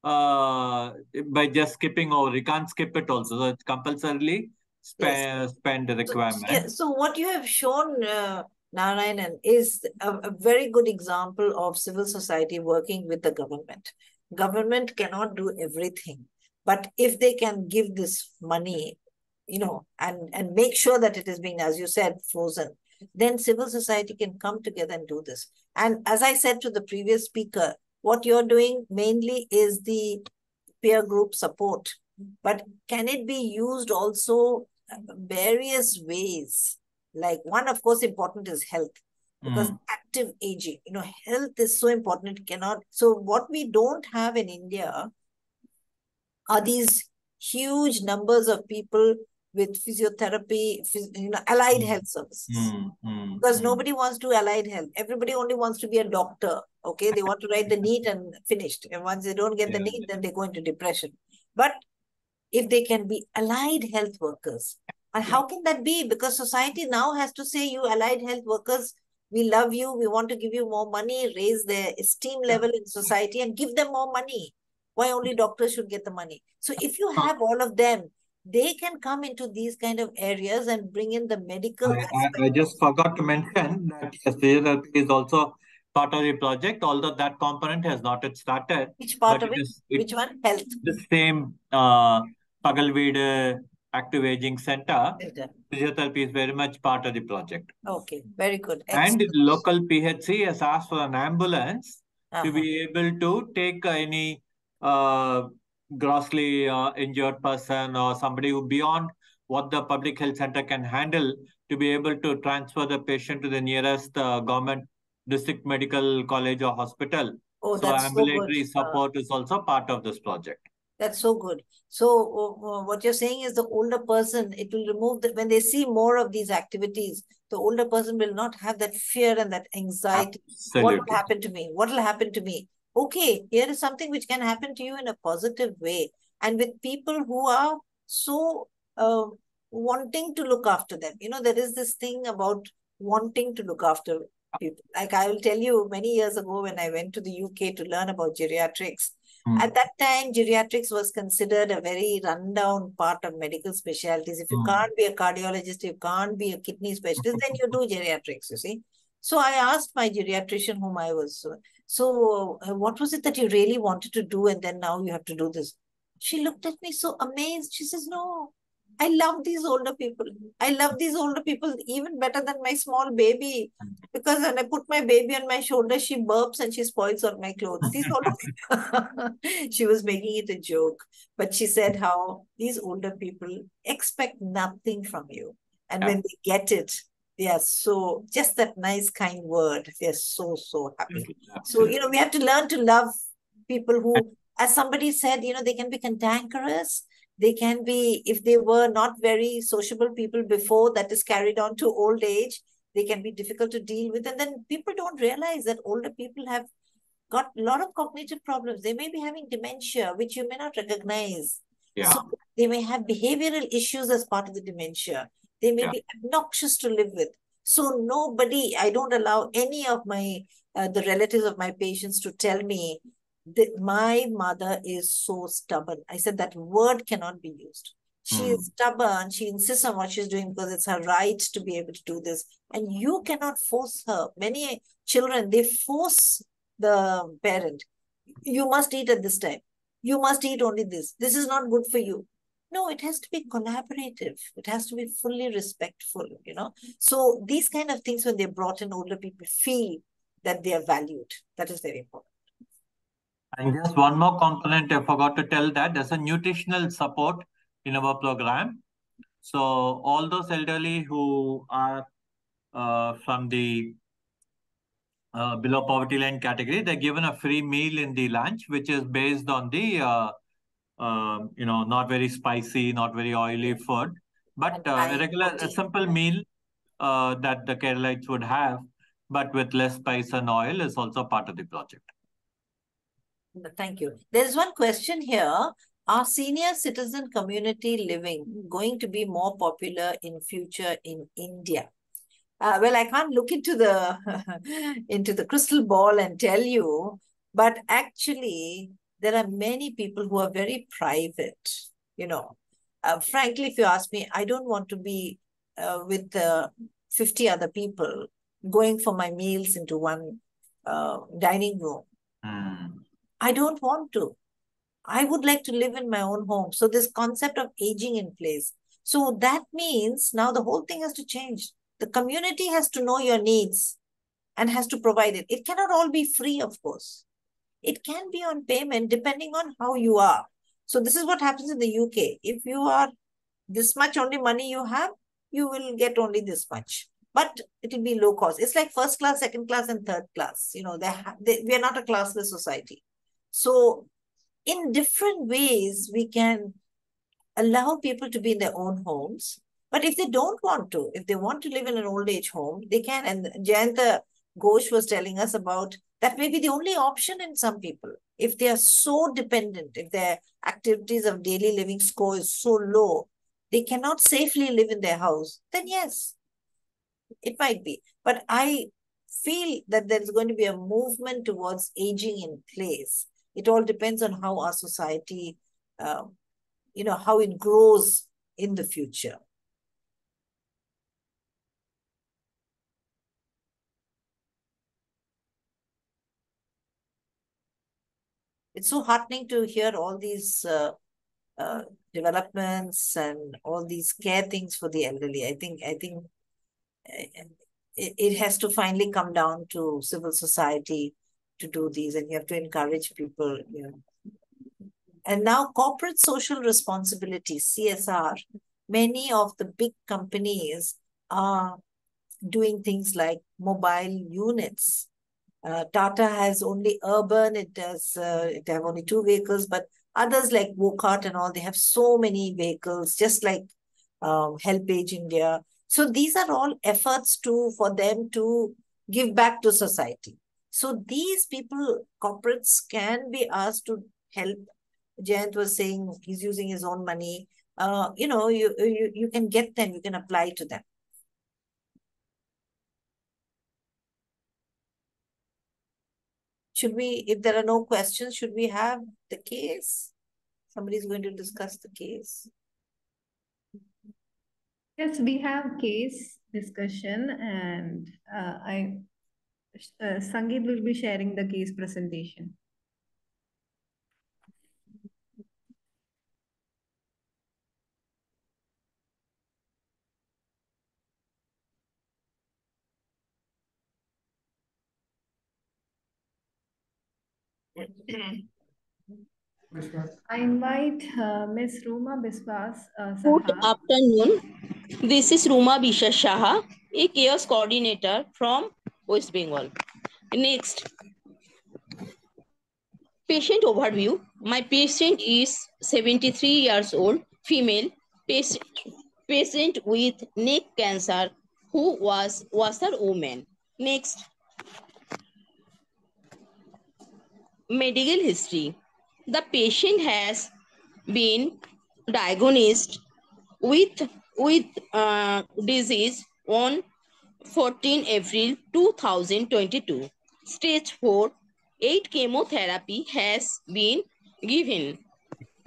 by just skipping over. You can't skip it also. So it's compulsorily Yes. spend the So, requirement. yeah, so what you have shown, Narayanan, is a very good example of civil society working with the government. Government cannot do everything, but if they can give this money, and make sure that it is being, as you said, frozen, then civil society can come together and do this. And as I said to the previous speaker, what you're doing mainly is the peer group support, but can it be used also various ways? Like one, of course, important is health, because active aging, health is so important. It cannot. So what we don't have in India are these huge numbers of people with physiotherapy, allied health services. Because nobody wants to do allied health. Everybody only wants to be a doctor. Okay, they want to write the NEET and finished. And once they don't get the NEET, then they go into depression. But if they can be allied health workers, and how can that be? Because society now has to say, you allied health workers, we love you, we want to give you more money, raise their esteem level in society and give them more money. Why only doctors should get the money? So if you have all of them, they can come into these kind of areas and bring in the medical aspect. I just forgot to mention that yes, physiotherapy is also part of the project, although that component has not yet started. Which part but of it? Which one? Health. The same Pagalvedu Active Aging Center, physiotherapy is very much part of the project. Okay, very good. And the local PHC has asked for an ambulance to Uh-huh. be able to take any grossly injured person or somebody who beyond what the public health center can handle, to be able to transfer the patient to the nearest government district medical college or hospital. Oh, So that's so good. ambulatory support is also part of this project. That's so good. So what you're saying is the older person, it will remove when they see more of these activities, the older person will not have that fear and that anxiety. Absolutely. What will happen to me? What will happen to me? Okay, here is something which can happen to you in a positive way. And with people who are so wanting to look after them. There is this thing about wanting to look after people. Like I will tell you, many years ago when I went to the UK to learn about geriatrics, at that time, geriatrics was considered a very rundown part of medical specialties. If you can't be a cardiologist, you can't be a kidney specialist, then you do geriatrics, you see. So I asked my geriatrician whom I was, what was it that you really wanted to do and then now you have to do this? She looked at me so amazed. She says, no, I love these older people. I love these older people even better than my small baby. Because when I put my baby on my shoulder, she burps and she spoils all my clothes. These older she was making it a joke. But she said how these older people expect nothing from you. And when they get it, they are so, just that nice, kind word, they're so, so happy. So, we have to learn to love people who, as somebody said, they can be cantankerous. They can be, if they were not very sociable people before, that is carried on to old age, they can be difficult to deal with. And then people don't realize that older people have got a lot of cognitive problems. They may be having dementia, which you may not recognize. Yeah. So they may have behavioral issues as part of the dementia. They may Yeah. be obnoxious to live with. So nobody, I don't allow any of my, the relatives of my patients to tell me that my mother is so stubborn. I said that word cannot be used. She is stubborn. She insists on what she's doing because it's her right to be able to do this. And you cannot force her. Many children, they force the parent. You must eat at this time. You must eat only this. This is not good for you. No, it has to be collaborative. It has to be fully respectful, you know. So these kind of things, when they're brought in, older people feel that they are valued. That is very important. And just one more component, I forgot to tell that there's a nutritional support in our program. So all those elderly who are from the below poverty line category, they're given a free meal in the lunch, which is based on the not very spicy, not very oily food, but a simple meal that the Keralites would have, but with less spice and oil, is also part of the project. Thank you. There is one question here. Are senior citizen community living going to be more popular in future in India? Well, I can't look into the into the crystal ball and tell you, but actually, there are many people who are very private. You know, frankly, if you ask me, I don't want to be with 50 other people going for my meals into one dining room. I don't want to. I would like to live in my own home. So this concept of aging in place. So that means now the whole thing has to change. The community has to know your needs and has to provide it. It cannot all be free, of course. It can be on payment depending on how you are. So this is what happens in the UK. If you are this much only money you have, you will get only this much. But it will be low cost. It's like first class, second class, and third class. You know, we are not a classless society. So in different ways, we can allow people to be in their own homes. But if they don't want to, if they want to live in an old age home, they can. And Jayanta Ghosh was telling us about that may be the only option in some people. If they are so dependent, if their activities of daily living score is so low, they cannot safely live in their house, then yes, it might be. But I feel that there's going to be a movement towards aging in place. It all depends on how our society, how it grows in the future. It's so heartening to hear all these developments and all these care things for the elderly. I think it has to finally come down to civil society to do these, and you have to encourage people. You know. And now corporate social responsibility, CSR, many of the big companies are doing things like mobile units. Tata has only urban, it have only 2 vehicles, but others like Wokart and all, they have so many vehicles, just like Helpage India. So these are all efforts for them to give back to society. So these people, corporates, can be asked to help. Jayant was saying he's using his own money. You can get them, you can apply to them. Should we, if there are no questions, should we have the case? Somebody's going to discuss the case. Yes, we have case discussion, and Sangeet will be sharing the case presentation. I invite Ms. Ruma Biswas Good Saha. afternoon. This is Ruma Biswas Saha, a chaos coordinator from West Bengal. Next, patient overview. My patient is 73 years old, female, patient with neck cancer who was washer woman. Next. Medical history. The patient has been diagnosed with disease on 14 April 2022. Stage 4, 8 chemotherapy has been given.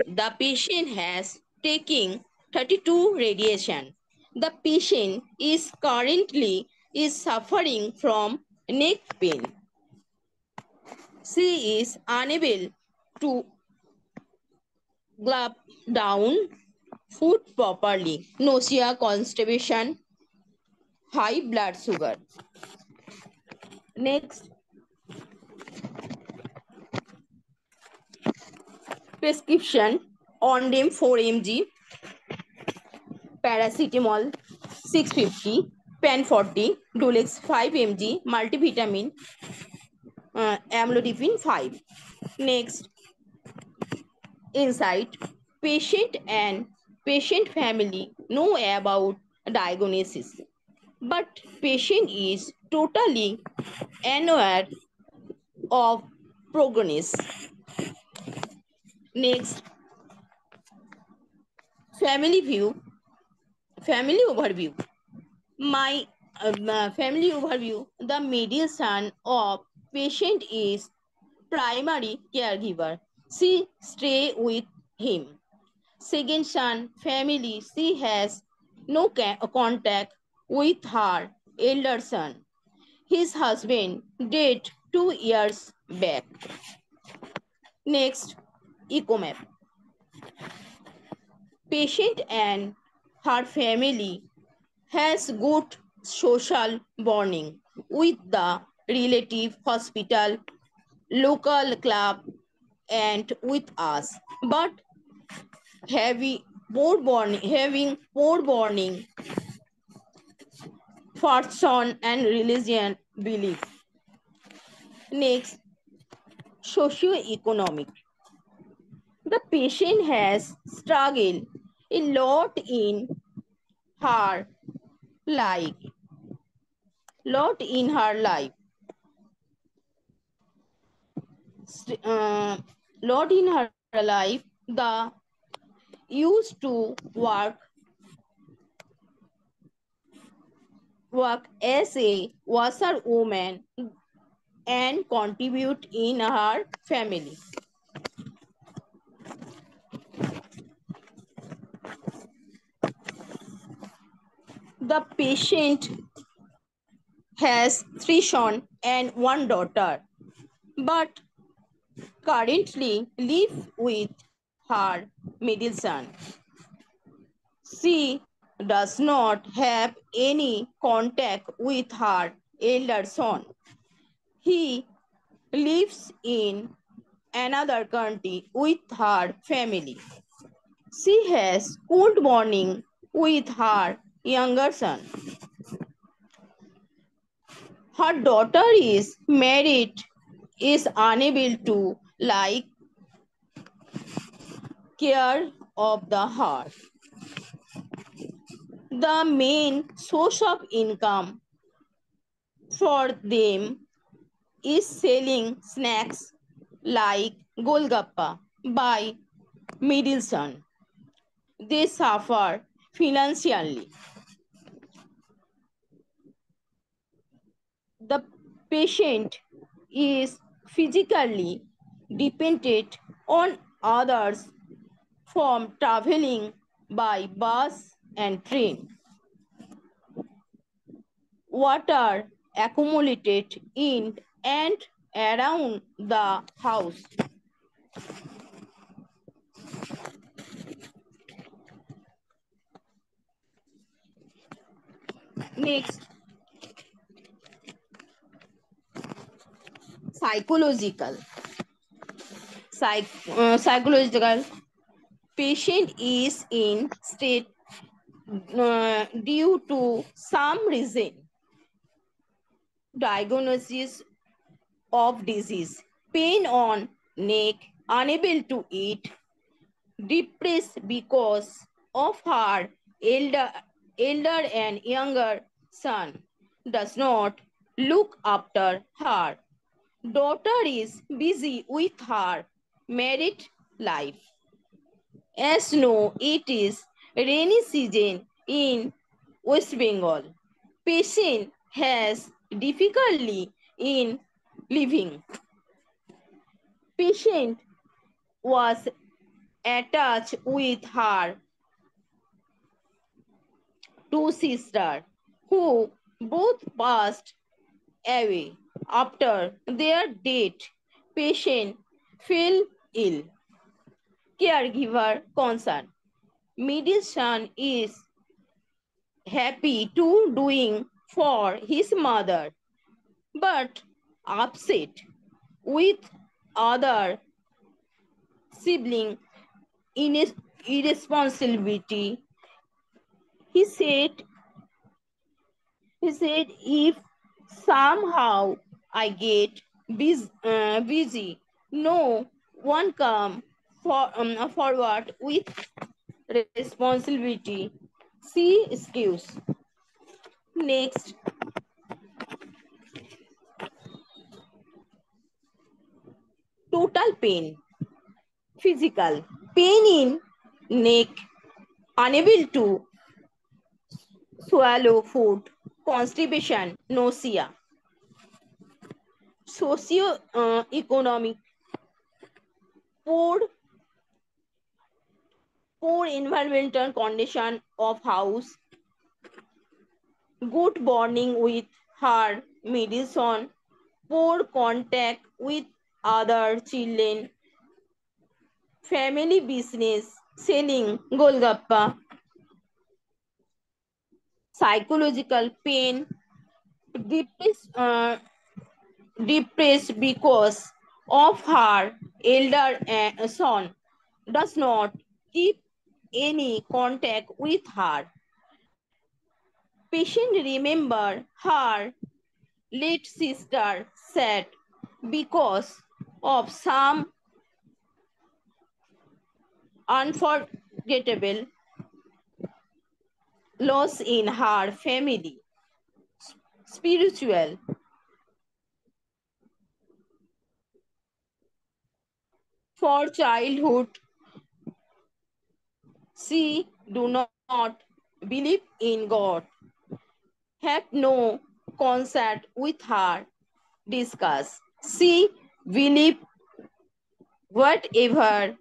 The patient has taken 32 radiation. The patient is currently suffering from neck pain. She is unable to glop down food properly. Nausea, constipation, high blood sugar. Next, prescription Ondem 4 mg, paracetamol 650, Pan 40, Dulix 5 mg, multivitamin, amlodipine 5. Next, insight. Patient and patient family know about diagnosis, but patient is totally unaware of prognosis. Next, family overview. My family overview. The middle son of patient is primary caregiver. She stay with him. Second son family. She has no contact with her elder son. His husband died 2 years back. Next, EcoMap. Patient and her family has good social bonding with the relative hospital, local club, and with us, but having poor bonding person and religion belief. Next, socio-economic. The patient has struggled a lot in her life. Lot in her life. The used to work as a washerwoman and contribute in her family. The patient has 3 sons and 1 daughter, but currently live with her middle son. She does not have any contact with her elder son. He lives in another country with her family. She has good bonding with her younger son. Her daughter is married, is unable to care of the heart. The main source of income for them is selling snacks like Golgappa by middle son. They suffer financially. The patient is physically dependent on others from traveling by bus and train. Water accumulated in and around the house. Next, psychological. Psychological. Patient is in state due to some reason. Diagnosis of disease, pain on neck, unable to eat, depressed because of her elder and younger son does not look after her. daughter is busy with her married life. As know, it is rainy season in West Bengal. Patient has difficulty in living. Patient was attached with her two sisters who both passed away. After their death, patient fell ill. Caregiver concern. Middle son is happy to doing for his mother, but upset with other sibling in his irresponsibility. He said, if somehow I get busy, no one come forward with responsibility. See excuse. Next, total pain. Physical pain in neck, unable to swallow food, constipation, nausea. Socio-economic, poor environmental condition of house, good bonding with her middle son, poor contact with other children, family business, selling golgappa, psychological pain, depressed because of her elder son does not keep any contact with her. Patient remember her late sister said because of some unforgettable loss in her family. Spiritual. For childhood, she do not believe in God, have no contact with her, discuss. She believe whatever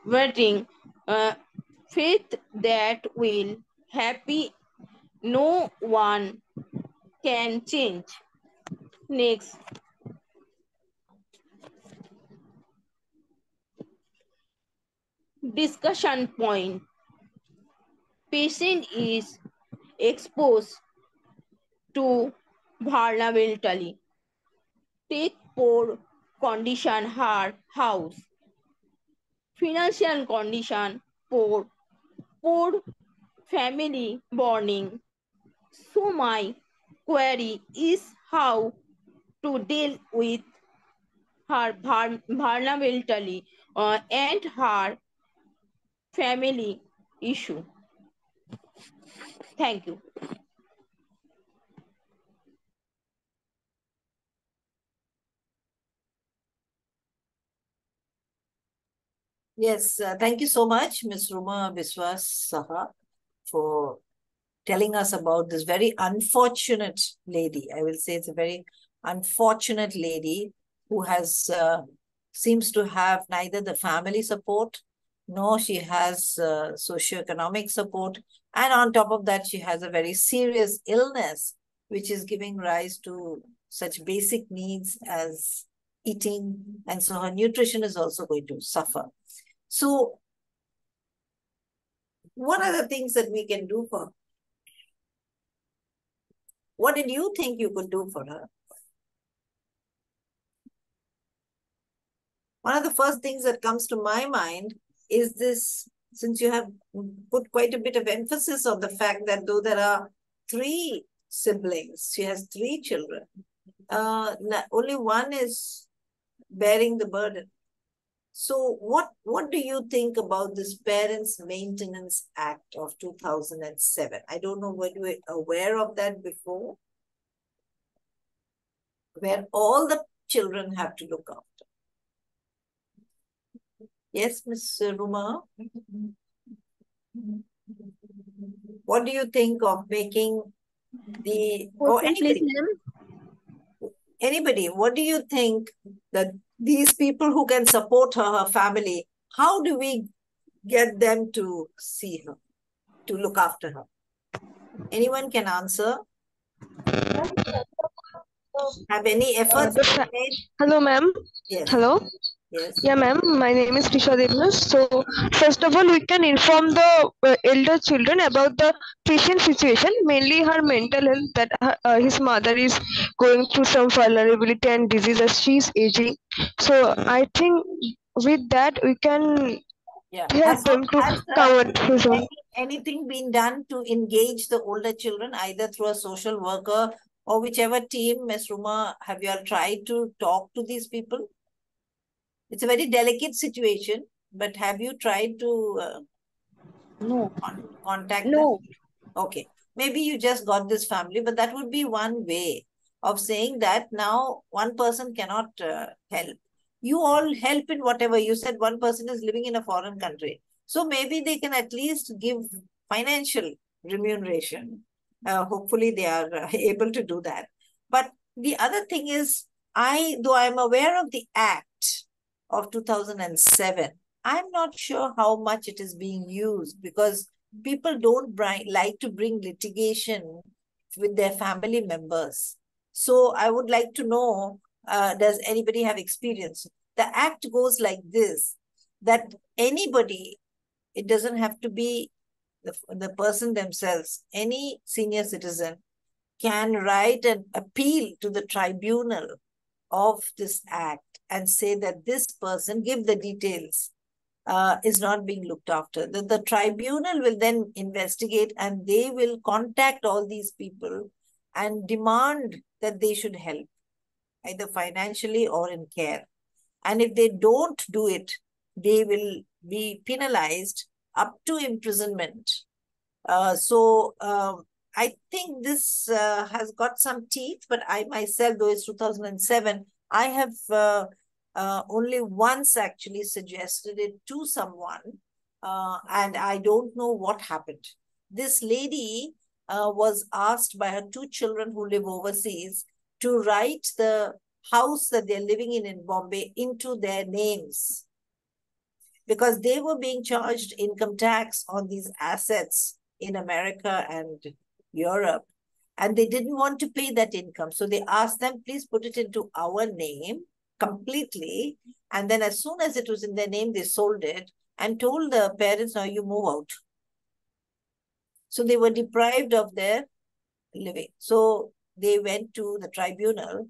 waiting faith that will happy no one can change. Next, discussion point. Patient is exposed to vulnerability. Take poor condition her house. Financial condition poor family bonding. So my query is how to deal with her vulnerability and her family issue. Thank you. Yes, thank you so much, Ms. Ruma Biswas Saha, for telling us about this very unfortunate lady. I will say it's a very unfortunate lady who has seems to have neither the family support nor she has socioeconomic support. And on top of that, she has a very serious illness, which is giving rise to such basic needs as eating. And so her nutrition is also going to suffer. So what are the things that we can do for her? What did you think you could do for her? One of the first things that comes to my mind is this, since you have put quite a bit of emphasis on the fact that though there are 3 siblings, she has 3 children, only one is bearing the burden. So what do you think about this Parents Maintenance Act of 2007? I don't know whether you were aware of that before, where all the children have to look after. Yes, Ms. Ruma? What do you think of making or anybody, what do you think that these people who can support her family, how do we get them to see her, to look after her? Anyone can answer? Have any efforts been made? Hello, ma'am. Yes. Hello. Yes. Yeah, ma'am. My name is Krisha Devnas. So, first of all, we can inform the elder children about the patient situation, mainly her mental health, that his mother is going through some vulnerability and disease as she is aging. So, I think with that, we can help them to cover his own. Anything been done to engage the older children, either through a social worker or whichever team? Ms. Ruma, have you all tried to talk to these people? It's a very delicate situation, but have you tried to contact them? Okay. Maybe you just got this family, but that would be one way of saying that now one person cannot help. You all help in whatever. You said one person is living in a foreign country. So maybe they can at least give financial remuneration. Hopefully they are able to do that. But the other thing is, though I'm aware of the Act of 2007, I'm not sure how much it is being used, because people don't like to bring litigation with their family members. So I would like to know, does anybody have experience? The Act goes like this, that anybody, it doesn't have to be the person themselves, any senior citizen can write an appeal to the tribunal of this Act and say that this person, give the details, is not being looked after. The tribunal will then investigate, and they will contact all these people and demand that they should help, either financially or in care. And if they don't do it, they will be penalized up to imprisonment. I think this has got some teeth, but I myself, though it's 2007, I have only once actually suggested it to someone, and I don't know what happened. This lady was asked by her 2 children who live overseas to write the house that they're living in Bombay into their names, because they were being charged income tax on these assets in America and Europe, and they didn't want to pay that income. So they asked them, please put it into our name completely. And then as soon as it was in their name, they sold it and told the parents, now you move out. So they were deprived of their living. So they went to the tribunal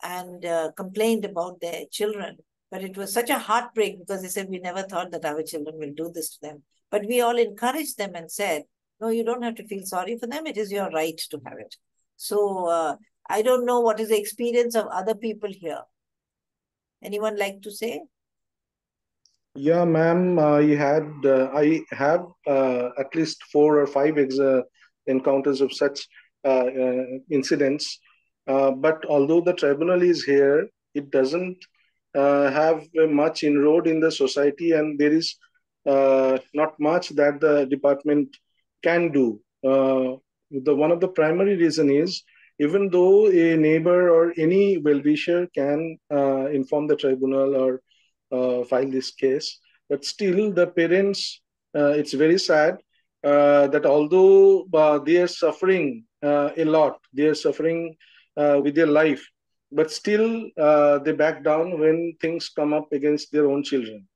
and complained about their children. But it was such a heartbreak, because they said, we never thought that our children will do this to them. But we all encouraged them and said, no, you don't have to feel sorry for them. It is your right to have it. So I don't know what is the experience of other people here. Anyone like to say? Yeah, ma'am, I have at least 4 or 5 encounters of such incidents. But although the tribunal is here, it doesn't have much inroad in the society, and there is not much that the department can do. One of the primary reason is, even though a neighbor or any well-wisher can inform the tribunal or file this case, but still the parents, it's very sad that although they are suffering a lot, they are suffering with their life, but still they back down when things come up against their own children.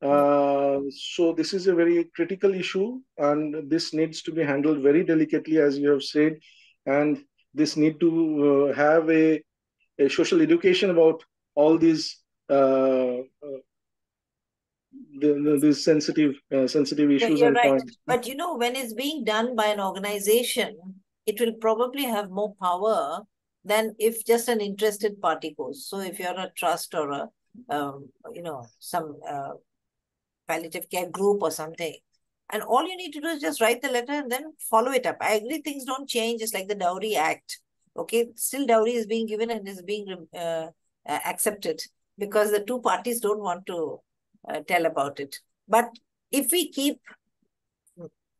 So this is a very critical issue, and this needs to be handled very delicately, as you have said, and this need to have a social education about all these these sensitive issues. You're and right. points. But when it's being done by an organization, it will probably have more power than if just an interested party goes. So if you're a trust or some palliative care group or something, and all you need to do is just write the letter and then follow it up. I agree, things don't change. It's like the Dowry Act. Okay, still dowry is being given and is being accepted because the two parties don't want to tell about it. But if we keep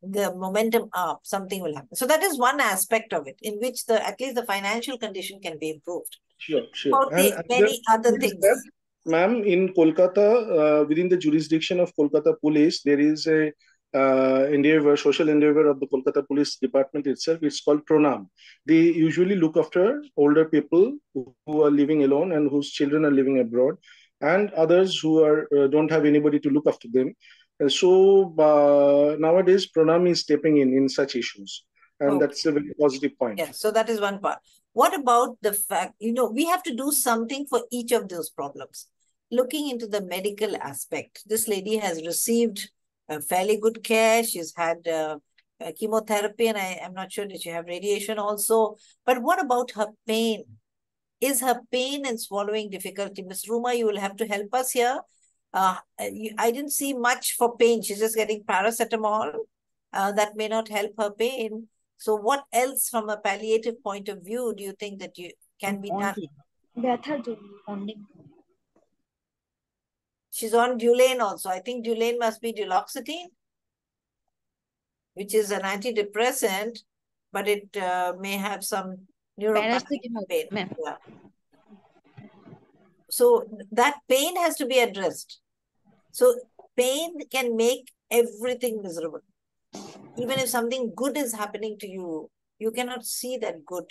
the momentum up, something will happen. So that is one aspect of it in which at least the financial condition can be improved. Sure. About the many other things. Ma'am, in Kolkata, within the jurisdiction of Kolkata Police, there is a social endeavor of the Kolkata Police Department itself. It's called Pranam. They usually look after older people who are living alone and whose children are living abroad, and others who are don't have anybody to look after them. So nowadays, Pranam is stepping in such issues. And that's a very positive point. Yeah, so that is one part. What about the fact, we have to do something for each of those problems. Looking into the medical aspect, this lady has received fairly good care. She's had chemotherapy, and I'm not sure did she have radiation also. But what about her pain? Is her pain and swallowing difficulty? Ms. Ruma, you will have to help us here. I didn't see much for pain. She's just getting paracetamol. That may not help her pain. So what else from a palliative point of view do you think that can be done? She's on Dulane also. I think Dulane must be duloxetine, which is an antidepressant, but it may have some neuropathic pain. Yeah. So that pain has to be addressed. So pain can make everything miserable. Even if something good is happening to you, you cannot see that good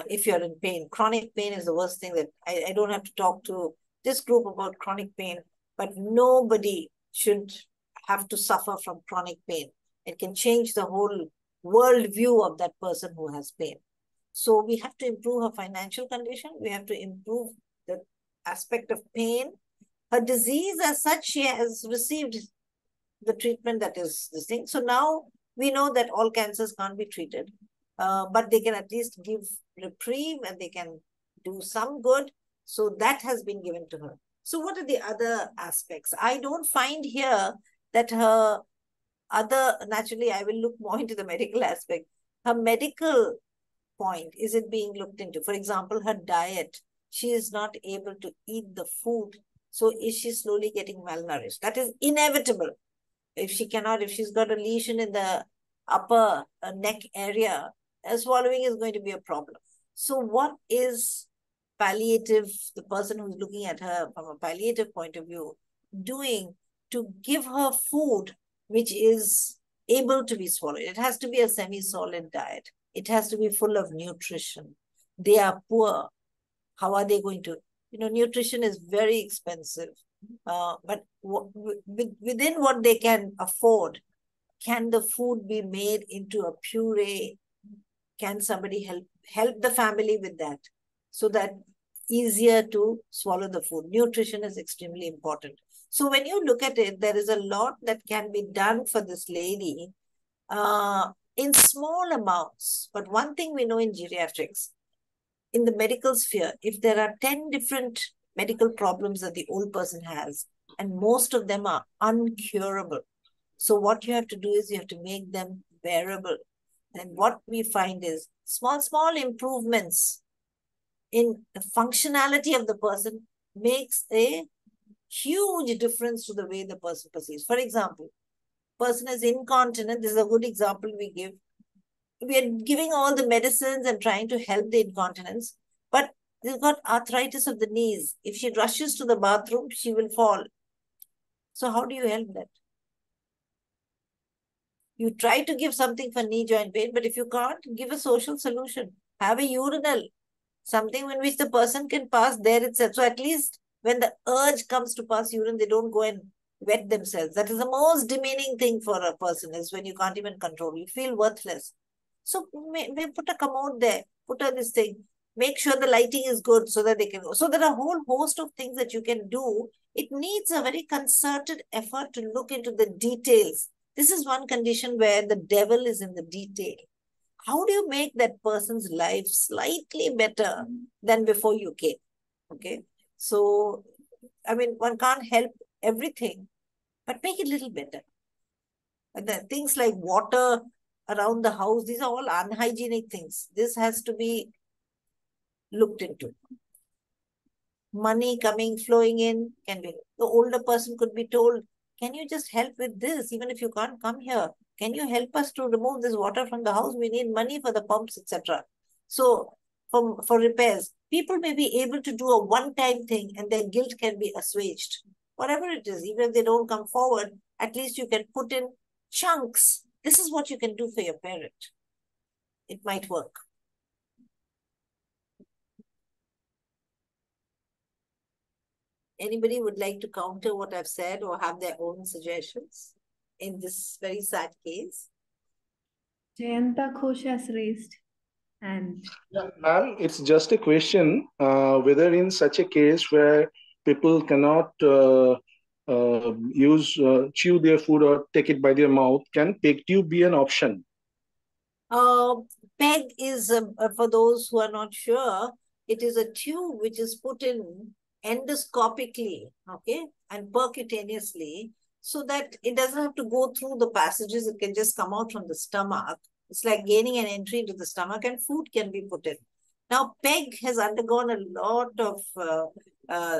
if you're in pain. Chronic pain is the worst thing that I don't have to talk to this group about chronic pain, but nobody should have to suffer from chronic pain. It can change the whole world view of that person who has pain. So we have to improve her financial condition. We have to improve the aspect of pain. Her disease as such, she has received the treatment that is this thing. So now we know that all cancers can't be treated, but they can at least give reprieve and they can do some good. So that has been given to her. So what are the other aspects? I don't find here that her naturally I will look more into the medical aspect. Her medical point, is it being looked into? For example, her diet, she is not able to eat the food. So is she slowly getting malnourished? That is inevitable. If she's got a lesion in the upper neck area, swallowing is going to be a problem. So what is palliative, the person who's looking at her from a palliative point of view, doing to give her food which is able to be swallowed? It has to be a semi-solid diet. It has to be full of nutrition. They are poor. How are they going to? Nutrition is very expensive. But within what they can afford, can the food be made into a puree? Can somebody help the family with that so that easier to swallow the food? Nutrition is extremely important. So when you look at it, there is a lot that can be done for this lady in small amounts. But one thing we know in geriatrics, in the medical sphere, if there are 10 different medical problems that the old person has, and most of them are uncurable. So what you have to do is you have to make them bearable. And what we find is small improvements in the functionality of the person makes a huge difference to the way the person perceives. For example, person is incontinent. This is a good example we give. We are giving all the medicines and trying to help the incontinence, but they've got arthritis of the knees. If she rushes to the bathroom, she will fall. So how do you help that? You try to give something for knee joint pain, but if you can't, give a social solution. Have a urinal, something in which the person can pass there itself. So at least when the urge comes to pass urine, they don't go and wet themselves. That is the most demeaning thing for a person, is when you can't even control. You feel worthless. So may put a commode there, put on this thing, make sure the lighting is good so that they can go. So there are a whole host of things that you can do. It needs a very concerted effort to look into the details. This is one condition where the devil is in the detail. How do you make that person's life slightly better than before you came? Okay. So, I mean, one can't help everything, but make it a little better. And the things like water around the house, these are all unhygienic things. This has to be looked into. money coming, flowing in, can be. The older person could be told, can you just help with this? Even if you can't come here, can you help us to remove this water from the house? We need money for the pumps, etc. So for repairs, people may be able to do a one-time thing and their guilt can be assuaged. Whatever it is, even if they don't come forward, at least you can put in chunks. This is what you can do for your parent. It might work. Anybody would like to counter what I've said or have their own suggestions in this very sad case? Jayanta Ghosh has raised hand. Yeah, ma'am, it's just a question whether in such a case where people cannot chew their food or take it by their mouth, can peg tube be an option? PEG is, for those who are not sure, it is a tube which is put in endoscopically, okay, and percutaneously, so that it doesn't have to go through the passages. It can just come out from the stomach. It's like gaining an entry into the stomach, and food can be put in. Now, PEG has undergone a lot of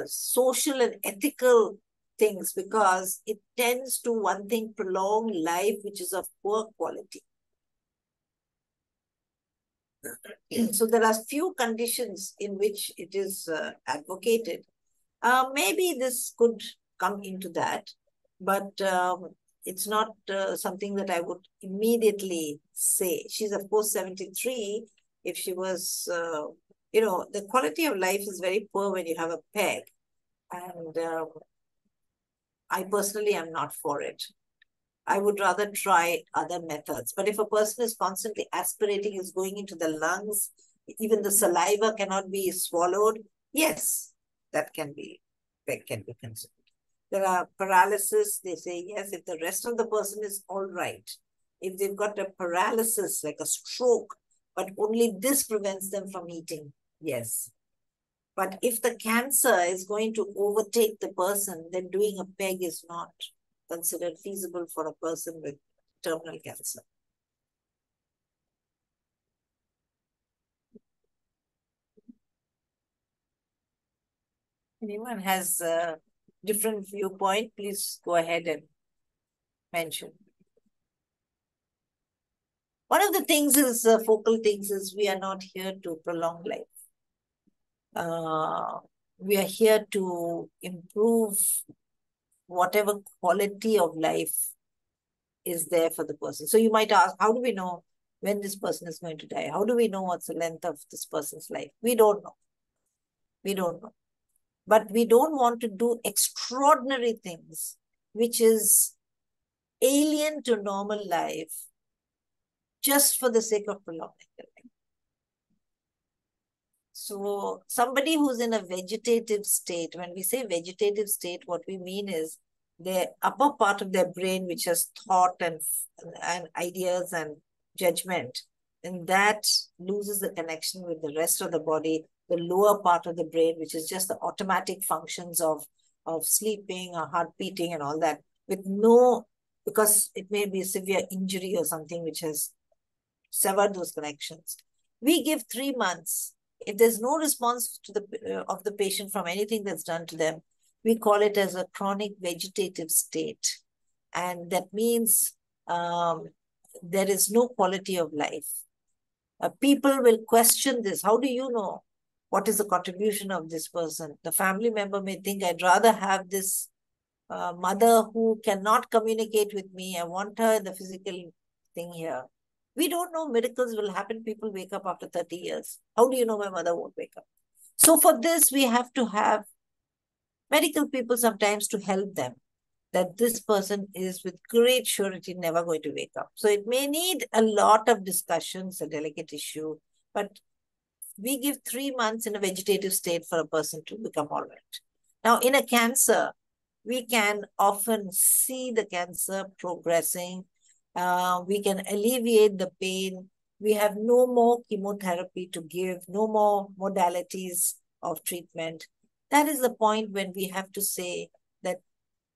social and ethical things because it tends to, one thing, prolong life, which is of poor quality. So there are few conditions in which it is advocated. Maybe this could come into that, but it's not something that I would immediately say. She's of course 73. If she was, the quality of life is very poor when you have a PEG. And I personally am not for it. I would rather try other methods. But if a person is constantly aspirating, is going into the lungs, even the saliva cannot be swallowed, yes, that can be considered. There are paralysis, they say, yes, if the rest of the person is all right. If they've got a paralysis, like a stroke, but only this prevents them from eating, yes. But if the cancer is going to overtake the person, then doing a PEG is not considered feasible for a person with terminal cancer. Anyone has a different viewpoint, please go ahead and mention. One of the things is, focal things is, we are not here to prolong life. We are here to improve whatever quality of life is there for the person. So you might ask, how do we know when this person is going to die? How do we know what's the length of this person's life? We don't know. We don't know. But we don't want to do extraordinary things, which is alien to normal life, just for the sake of prolonging the life. So somebody who's in a vegetative state, when we say vegetative state, what we mean is the upper part of their brain, which has thought and ideas and judgment, and that loses the connection with the rest of the body. The lower part of the brain, which is just the automatic functions of sleeping or heart beating and all that, with no, because it may be a severe injury or something which has severed those connections. We give 3 months. If there's no response to of the patient from anything that's done to them, we call it as a chronic vegetative state. And that means there is no quality of life. People will question this. How do you know what is the contribution of this person? The family member may think, I'd rather have this mother who cannot communicate with me. I want her in the physical thing here. We don't know, miracles will happen. People wake up after 30 years. How do you know my mother won't wake up? So for this, we have to have medical people sometimes to help them, that this person is with great surety never going to wake up. So it may need a lot of discussions, a delicate issue, but we give 3 months in a vegetative state for a person to become all right. Now, in a cancer, we can often see the cancer progressing. We can alleviate the pain. We have no more chemotherapy to give, no more modalities of treatment. That is the point when we have to say that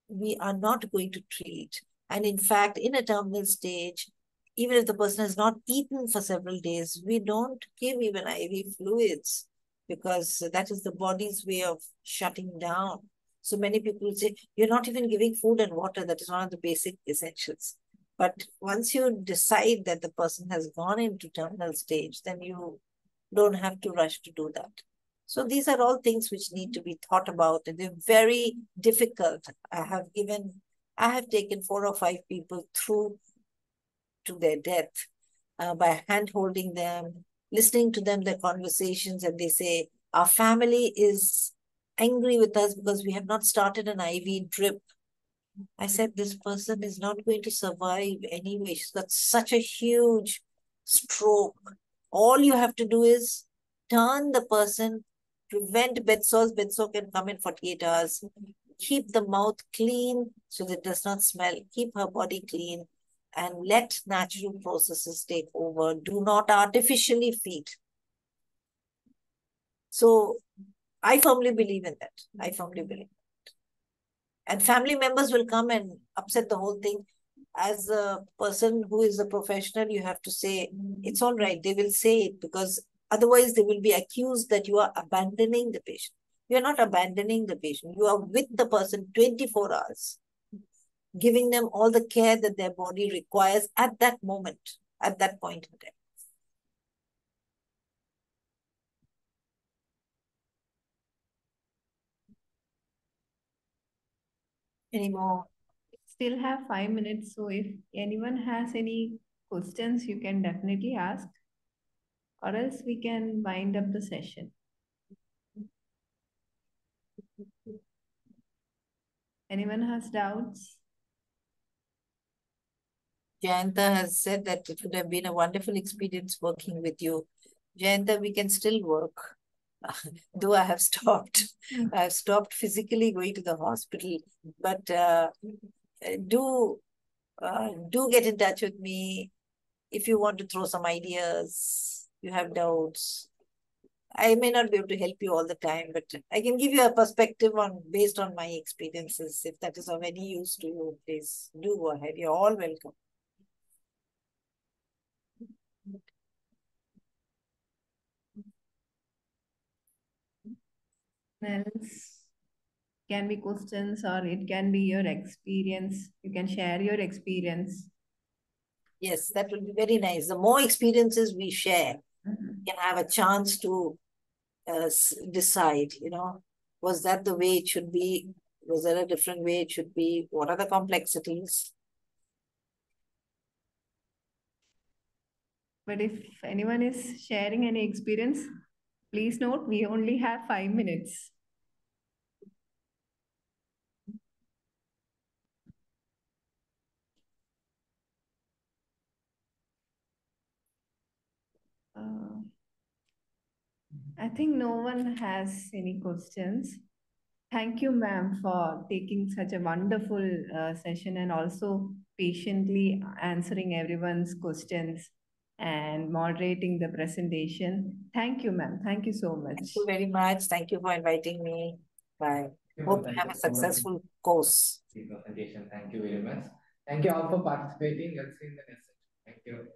we are not going to treat. And in fact, in a terminal stage, even if the person has not eaten for several days, we don't give even IV fluids. because that is the body's way of shutting down. So many people say, you're not even giving food and water. That is one of the basic essentials. But once you decide that the person has gone into terminal stage, then you don't have to rush to do that. So these are all things which need to be thought about, and they're very difficult. I have taken 4 or 5 people through to their death by hand holding them, listening to them, their conversations, and they say, our family is angry with us because we have not started an IV drip. I said, this person is not going to survive anyway. She's got such a huge stroke. All you have to do is turn the person, prevent bed sores. Bed sore can come in 48 hours. Keep the mouth clean so that it does not smell. Keep her body clean and let natural processes take over. Do not artificially feed. So I firmly believe in that. I firmly believe. And family members will come and upset the whole thing. As a person who is a professional, you have to say, it's all right. They will say it because otherwise they will be accused that you are abandoning the patient. You are not abandoning the patient. You are with the person 24 hours, giving them all the care that their body requires at that moment, at that point in time. Any more? Still have 5 minutes, so if anyone has any questions, you can definitely ask, or else we can wind up the session. Anyone has doubts? Jayanta has said that it would have been a wonderful experience working with you. Jayanta, we can still work. Though I have stopped. I have stopped physically going to the hospital. But do get in touch with me if you want to throw some ideas, you have doubts. I may not be able to help you all the time, but I can give you a perspective based on my experiences. If that is of any use to you, please do go ahead. You're all welcome. Else can be questions or it can be your experience. You can share your experience. Yes, that will be very nice. The more experiences we share, we can have a chance to decide, was that the way it should be? Was there a different way it should be? What are the complexities? But if anyone is sharing any experience, please note we only have 5 minutes. I think no one has any questions. Thank you, ma'am, for taking such a wonderful session and also patiently answering everyone's questions and moderating the presentation. Thank you, ma'am. Thank you so much. Thank you very much. Thank you for inviting me. Bye. Hope you have a successful course. Presentation. Thank you very much. Thank you all for participating. Let's see in the next session. Thank you.